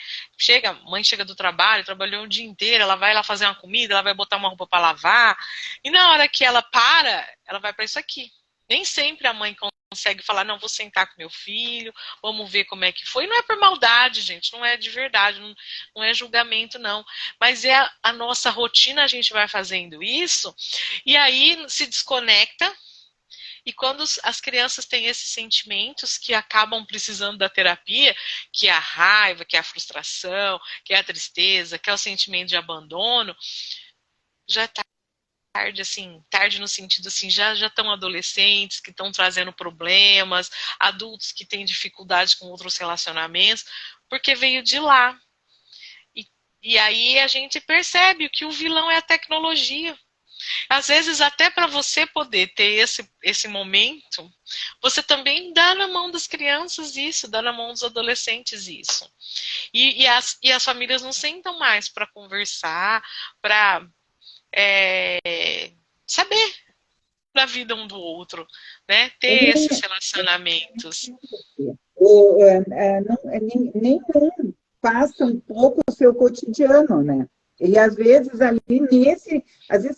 Mãe chega do trabalho, trabalhou o dia inteiro, ela vai lá fazer uma comida, ela vai botar uma roupa para lavar, e na hora que ela para, ela vai para isso aqui. Nem sempre a mãe consegue falar, não, vou sentar com meu filho, vamos ver como é que foi. Não é por maldade, gente, não é de verdade, não é julgamento, não. Mas é a nossa rotina, a gente vai fazendo isso, e aí se desconecta. E quando as crianças têm esses sentimentos que acabam precisando da terapia, que é a raiva, que é a frustração, que é a tristeza, que é o sentimento de abandono, já é tarde, assim, tarde no sentido assim, já estão adolescentes que estão trazendo problemas, adultos que têm dificuldade com outros relacionamentos, porque veio de lá. E aí a gente percebe que o vilão é a tecnologia. Às vezes, até para você poder ter esse momento, você também dá na mão das crianças isso, dá na mão dos adolescentes isso. E as famílias não sentam mais para conversar, para saber da vida um do outro, né? Ter esses relacionamentos. Nenhum passa um pouco o seu cotidiano, né? E às vezes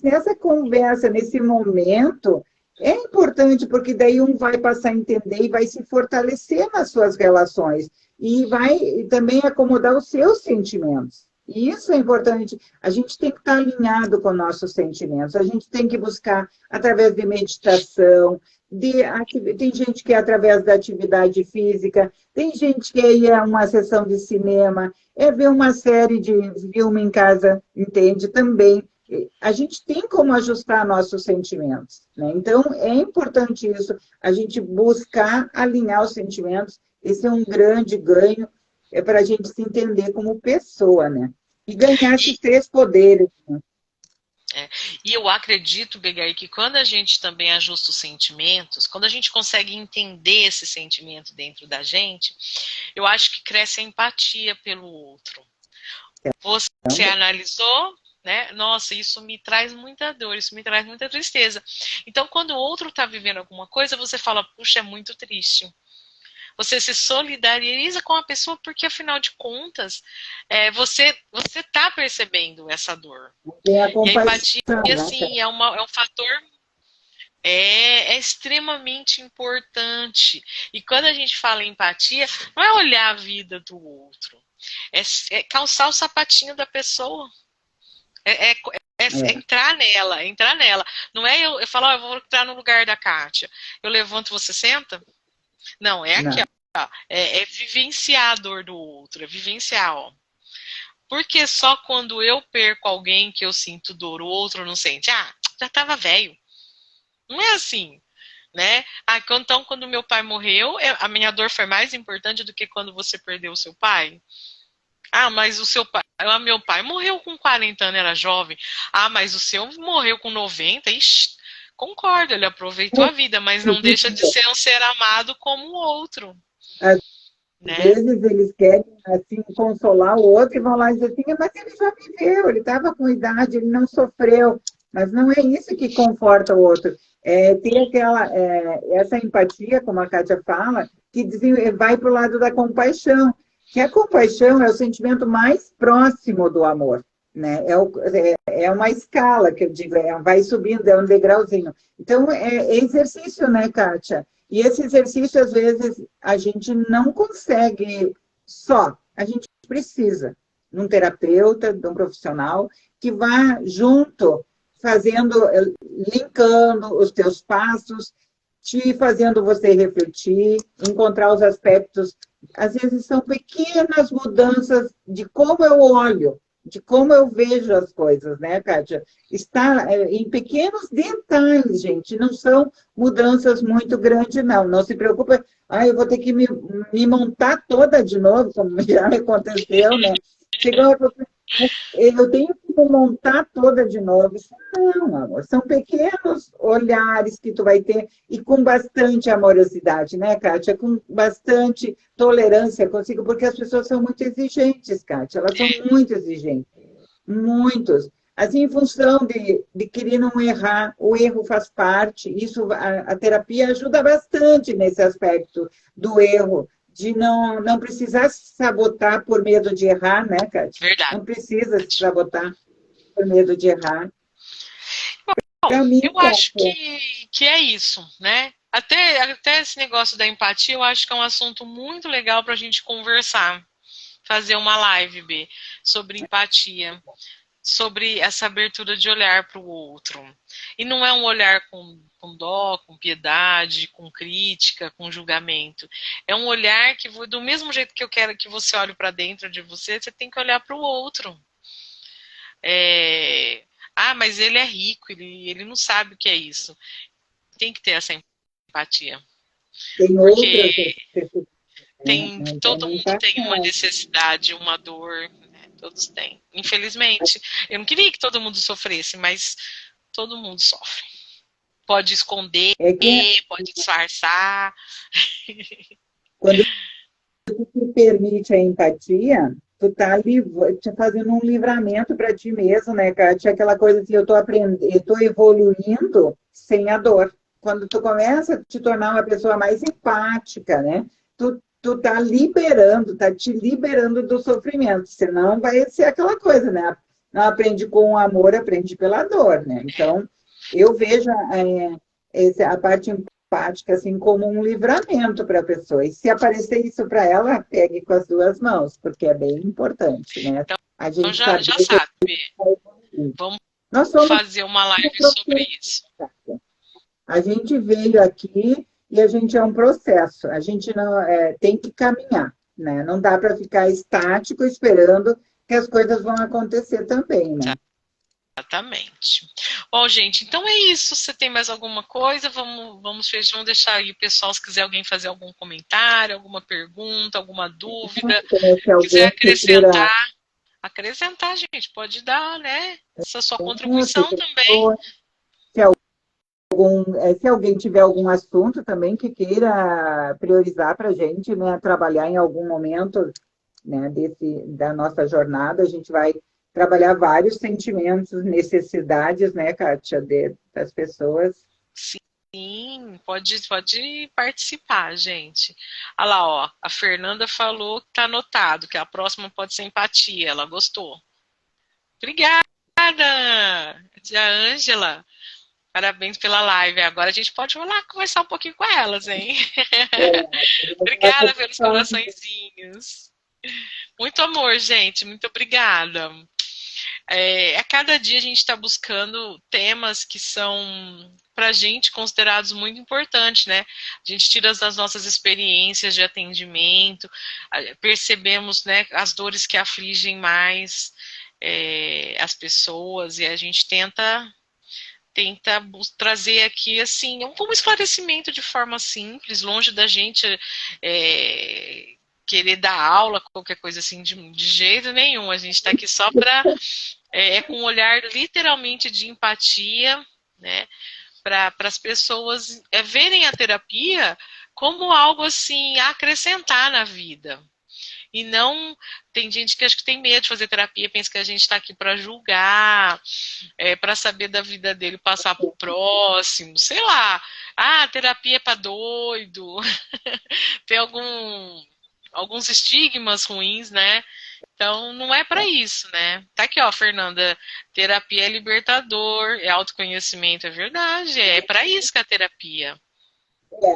nessa conversa, nesse momento, é importante porque daí um vai passar a entender e vai se fortalecer nas suas relações e vai também acomodar os seus sentimentos. E isso é importante. A gente tem que estar alinhado com nossos sentimentos. A gente tem que buscar através de meditação, tem gente que é através da atividade física, tem gente que é uma sessão de cinema, é ver uma série de filme em casa, entende? Também. A gente tem como ajustar nossos sentimentos, né? Então, é importante isso, a gente buscar alinhar os sentimentos. Esse é um grande ganho para a gente se entender como pessoa, né? E ganhar esses 3 poderes, né? E eu acredito, Begai, que quando a gente também ajusta os sentimentos, quando a gente consegue entender esse sentimento dentro da gente, eu acho que cresce a empatia pelo outro. Você analisou, né? Nossa, isso me traz muita dor, isso me traz muita tristeza. Então, quando o outro está vivendo alguma coisa, você fala, puxa, é muito triste. Você se solidariza com a pessoa porque, afinal de contas, você está percebendo essa dor. E a empatia, assim, é um fator extremamente importante. E quando a gente fala em empatia, não é olhar a vida do outro, é calçar o sapatinho da pessoa. Entrar nela. Não é eu falar, eu vou entrar no lugar da Kátia. Eu levanto, você senta? Não, é aqui, ó. É vivenciar a dor do outro, é vivenciar, ó. Porque só quando eu perco alguém que eu sinto dor, o outro não sente. Ah, já tava velho. Não é assim, né? Então, quando meu pai morreu, a minha dor foi mais importante do que quando você perdeu o seu pai? Ah, mas o seu pai, meu pai morreu com 40 anos, era jovem. Ah, mas o seu morreu com 90. Ixi, concordo, ele aproveitou a vida, mas não deixa de ser um ser amado como o outro. Às vezes eles querem assim, consolar o outro e vão lá dizer assim, mas ele já viveu, ele estava com idade, ele não sofreu. Mas não é isso que conforta o outro. Ter essa empatia, como a Kátia fala, que vai para o lado da compaixão. Que a compaixão é o sentimento mais próximo do amor, né? É uma escala, que eu digo, vai subindo, é um degrauzinho. Então, é exercício, né, Kátia? E esse exercício, às vezes, a gente não consegue só. A gente precisa de um terapeuta, de um profissional, que vá junto, linkando os teus passos, te fazendo você refletir, encontrar os aspectos. Às vezes são pequenas mudanças de como eu olho, de como eu vejo as coisas, né, Kátia? Está em pequenos detalhes, gente, não são mudanças muito grandes, não. Não se preocupe, eu vou ter que me montar toda de novo, como já me aconteceu, né? Eu tenho como montar toda de novo. Não, amor, são pequenos olhares que tu vai ter e com bastante amorosidade, né, Kátia? Com bastante tolerância consigo, porque as pessoas são muito exigentes, Kátia, elas são muito exigentes, muitos. Assim, em função de querer não errar, o erro faz parte, isso, a terapia ajuda bastante nesse aspecto do erro, de não precisar se sabotar por medo de errar, né, Kátia? Verdade. Não precisa se sabotar por medo de errar. Bom, Mim, eu acho que é isso, né? Até esse negócio da empatia, eu acho que é um assunto muito legal para a gente conversar, fazer uma live, B, sobre empatia, sobre essa abertura de olhar para o outro. E não é um olhar com dó, com piedade, com crítica, com julgamento. É um olhar que, do mesmo jeito que eu quero que você olhe para dentro de você, você tem que olhar para o outro. Mas ele é rico, ele não sabe o que é isso. Tem que ter essa empatia. Tem porque outras todo mundo tem uma necessidade, uma dor, né? Todos têm. Infelizmente, eu não queria que todo mundo sofresse, mas todo mundo sofre. Pode esconder, pode disfarçar. Quando tu te permite a empatia, tu tá fazendo um livramento para ti mesmo, né, Kátia? Aquela coisa assim, eu tô aprendendo, eu tô evoluindo sem a dor. Quando tu começa a te tornar uma pessoa mais empática, né? Tu tá te liberando do sofrimento. Senão vai ser aquela coisa, né? Não aprende com o amor, aprende pela dor, né? Então, eu vejo a parte empática assim como um livramento para a pessoa. E se aparecer isso para ela, pegue com as duas mãos, porque é bem importante, né? A gente já sabe. Vamos fazer uma live sobre isso. A gente veio aqui e a gente é um processo. A gente não tem que caminhar, né? Não dá para ficar estático esperando que as coisas vão acontecer também, né? Exatamente. Bom, gente, então é isso. Você tem mais alguma coisa? Vamos deixar aí o pessoal, se quiser alguém fazer algum comentário, alguma pergunta, alguma dúvida, quiser acrescentar, gente, pode dar, né? Essa sua contribuição também. Se alguém tiver algum assunto também que queira priorizar para a gente, né, trabalhar em algum momento, né, da nossa jornada, a gente vai trabalhar vários sentimentos, necessidades, né, Kátia, das pessoas. Sim, pode participar, gente. Olha lá, ó, a Fernanda falou que tá anotado, que a próxima pode ser empatia, ela gostou. Obrigada, tia Ângela. Parabéns pela live. Agora a gente pode conversar um pouquinho com elas, hein? Obrigada pelos coraçõezinhos. Muito amor, gente. Muito obrigada. A cada dia a gente está buscando temas que são, para a gente, considerados muito importantes, né? A gente tira das nossas experiências de atendimento, percebemos, né, as dores que afligem mais as pessoas e a gente tenta trazer aqui, assim, um esclarecimento de forma simples, longe da gente querer dar aula, qualquer coisa assim, de jeito nenhum. A gente está aqui só para, com um olhar literalmente de empatia, né, para as pessoas verem a terapia como algo, assim, a acrescentar na vida. E não, tem gente que acho que tem medo de fazer terapia, pensa que a gente está aqui para julgar, para saber da vida dele, passar para o próximo, sei lá. Terapia é para doido. Tem alguns estigmas ruins, né? Então, não é para isso, né? Tá aqui, ó, Fernanda, terapia é libertador, é autoconhecimento, é verdade, é para isso que é a terapia.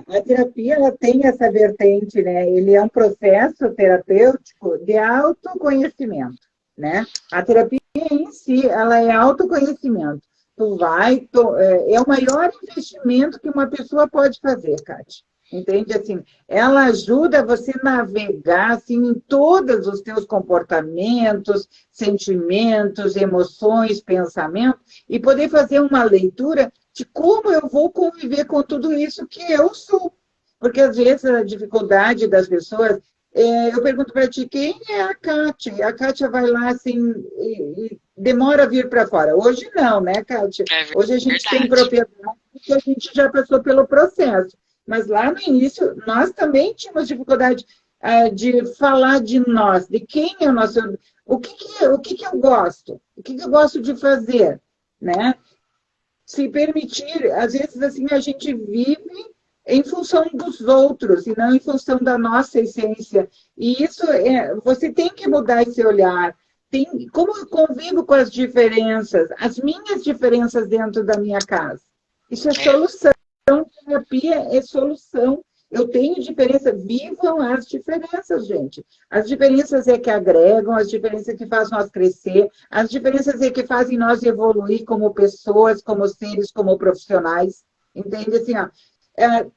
A terapia ela tem essa vertente, né? Ele é um processo terapêutico de autoconhecimento, né? A terapia em si, ela é autoconhecimento. É o maior investimento que uma pessoa pode fazer, Kátia. Entende? Assim, ela ajuda você a navegar assim, em todos os teus comportamentos, sentimentos, emoções, pensamentos, e poder fazer uma leitura de como eu vou conviver com tudo isso que eu sou. Porque, às vezes, a dificuldade das pessoas eu pergunto para ti, quem é a Kátia? E a Kátia vai lá, assim, e demora a vir para fora. Hoje não, né, Kátia? É Hoje a gente tem verdade. propriedade porque a gente já passou pelo processo. Mas lá no início, nós também tínhamos dificuldade de falar de nós, de quem é o nosso... o que eu gosto? O que eu gosto de fazer, né? Se permitir, às vezes, assim, a gente vive em função dos outros e não em função da nossa essência. E isso você tem que mudar esse olhar. Como eu convivo com as diferenças, as minhas diferenças dentro da minha casa. Isso é solução. Terapia é solução. Eu tenho diferença, vivam as diferenças, gente. As diferenças é que agregam, as diferenças que fazem nós crescer, as diferenças é que fazem nós evoluir como pessoas, como seres, como profissionais. Entende? Assim, ó,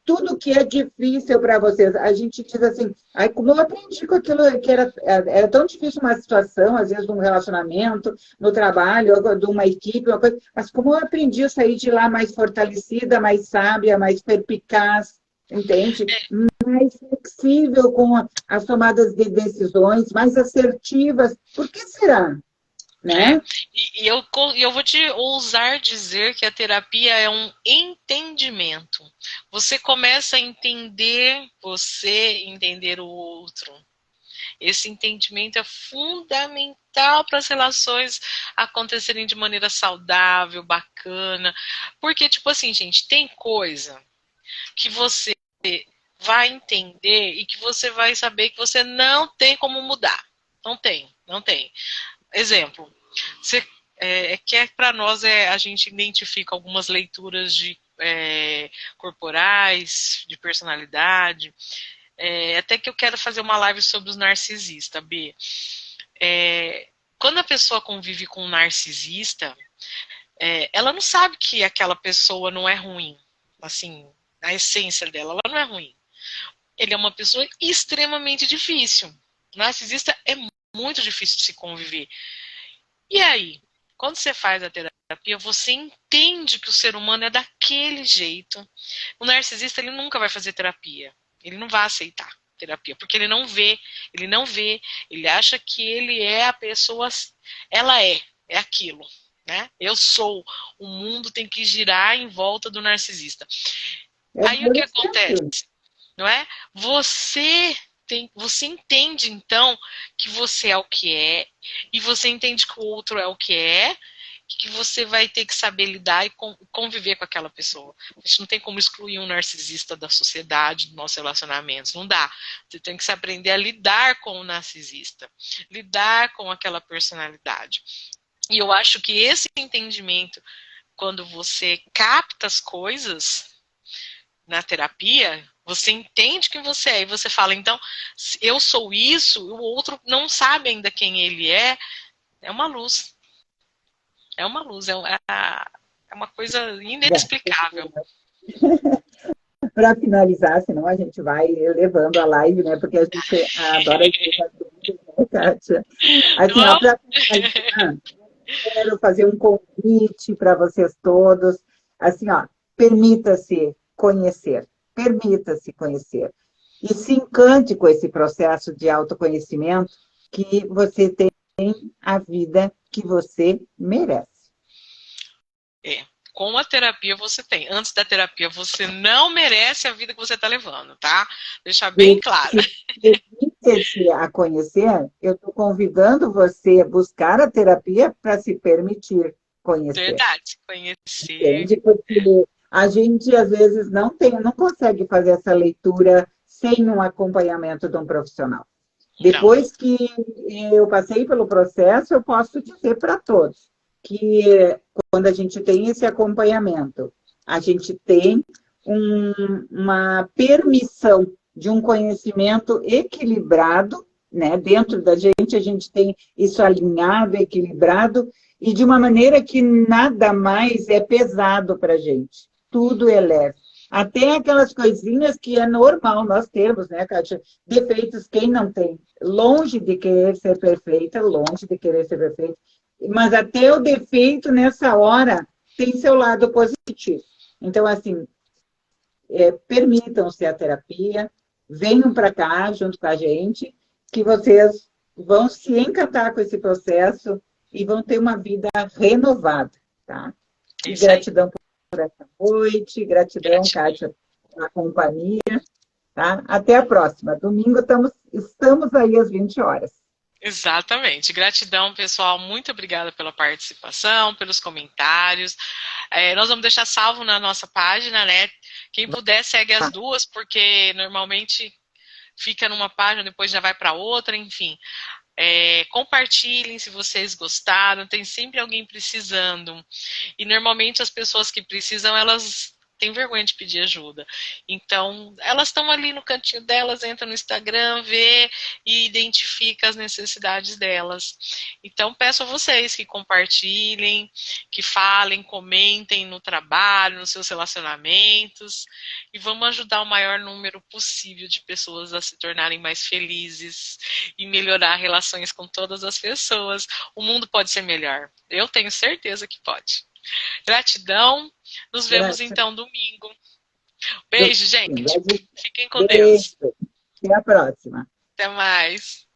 tudo que é difícil para vocês, a gente diz assim, ai, como eu aprendi com aquilo que era tão difícil uma situação, às vezes, de um relacionamento, no trabalho, de uma equipe, uma coisa, mas como eu aprendi a sair de lá mais fortalecida, mais sábia, mais perspicaz, entende? Mais flexível com as tomadas de decisões, mais assertivas. Por que será? Né? E eu vou te ousar dizer que a terapia é um entendimento. Você começa a entender você, entender o outro. Esse entendimento é fundamental para as relações acontecerem de maneira saudável, bacana. Porque, tipo assim, gente, tem coisa que você vai entender e que você vai saber que você não tem como mudar. Não tem, não tem. Exemplo, que para nós a gente identifica algumas leituras corporais, de personalidade, até que eu quero fazer uma live sobre os narcisistas, B. Quando a pessoa convive com um narcisista, ela não sabe que aquela pessoa não é ruim, assim, a essência dela, ela não é ruim. Ele é uma pessoa extremamente difícil. O narcisista é muito difícil de se conviver. E aí, quando você faz a terapia, você entende que o ser humano é daquele jeito. O narcisista, ele nunca vai fazer terapia. Ele não vai aceitar terapia, porque ele não vê, ele acha que ele é a pessoa, ela é aquilo, né? Eu sou, o mundo tem que girar em volta do narcisista. Aí o que acontece? Não é? Você entende, então, que você é o que é, e você entende que o outro é o que é, que você vai ter que saber lidar e conviver com aquela pessoa. A gente não tem como excluir um narcisista da sociedade, dos nossos relacionamentos. Não dá. Você tem que se aprender a lidar com o narcisista, lidar com aquela personalidade. E eu acho que esse entendimento, quando você capta as coisas na terapia, você entende quem você é e você fala, então, eu sou isso, e o outro não sabe ainda quem ele é uma luz. É uma luz, é uma coisa inexplicável. Para finalizar, senão a gente vai levando a live, né? Porque a gente adora escutar tudo, né, Kátia? Assim, para finalizar, quero fazer um convite para vocês todos. Assim, ó, permita-se conhecer. Permita-se conhecer. E se encante com esse processo de autoconhecimento que você tem a vida que você merece. Com a terapia você tem. Antes da terapia, você não merece a vida que você está levando, tá? Deixar bem claro. Permita-se a conhecer, eu estou convidando você a buscar a terapia para se permitir conhecer. Verdade, conhecer. Entende? Porque a gente, às vezes, não consegue fazer essa leitura sem um acompanhamento de um profissional. Depois que eu passei pelo processo, eu posso dizer para todos que quando a gente tem esse acompanhamento, a gente tem uma permissão de um conhecimento equilibrado, né? Dentro da gente, a gente tem isso alinhado, equilibrado, e de uma maneira que nada mais é pesado para a gente. Tudo é leve. Até aquelas coisinhas que é normal nós termos, né, Kátia? Defeitos, quem não tem? Longe de querer ser perfeita, longe de querer ser perfeita. Mas até o defeito, nessa hora, tem seu lado positivo. Então, assim, permitam-se a terapia, venham para cá junto com a gente, que vocês vão se encantar com esse processo e vão ter uma vida renovada, tá? E gratidão por essa noite, gratidão, Kátia, pela companhia, tá? Até a próxima. Domingo estamos aí às 20 horas. Exatamente. Gratidão, pessoal. Muito obrigada pela participação, pelos comentários. Nós vamos deixar salvo na nossa página, né? Quem puder, segue as duas, porque normalmente fica numa página, depois já vai para outra, enfim. Compartilhem se vocês gostaram, tem sempre alguém precisando. E normalmente as pessoas que precisam, elas têm vergonha de pedir ajuda. Então, elas estão ali no cantinho delas, entram no Instagram, vê e identifica as necessidades delas. Então, peço a vocês que compartilhem, que falem, comentem no trabalho, nos seus relacionamentos, e vamos ajudar o maior número possível de pessoas a se tornarem mais felizes e melhorar relações com todas as pessoas. O mundo pode ser melhor. Eu tenho certeza que pode. Gratidão. Nos vemos então domingo. Beijo, gente. Fiquem com Deus. Até a próxima. Até mais.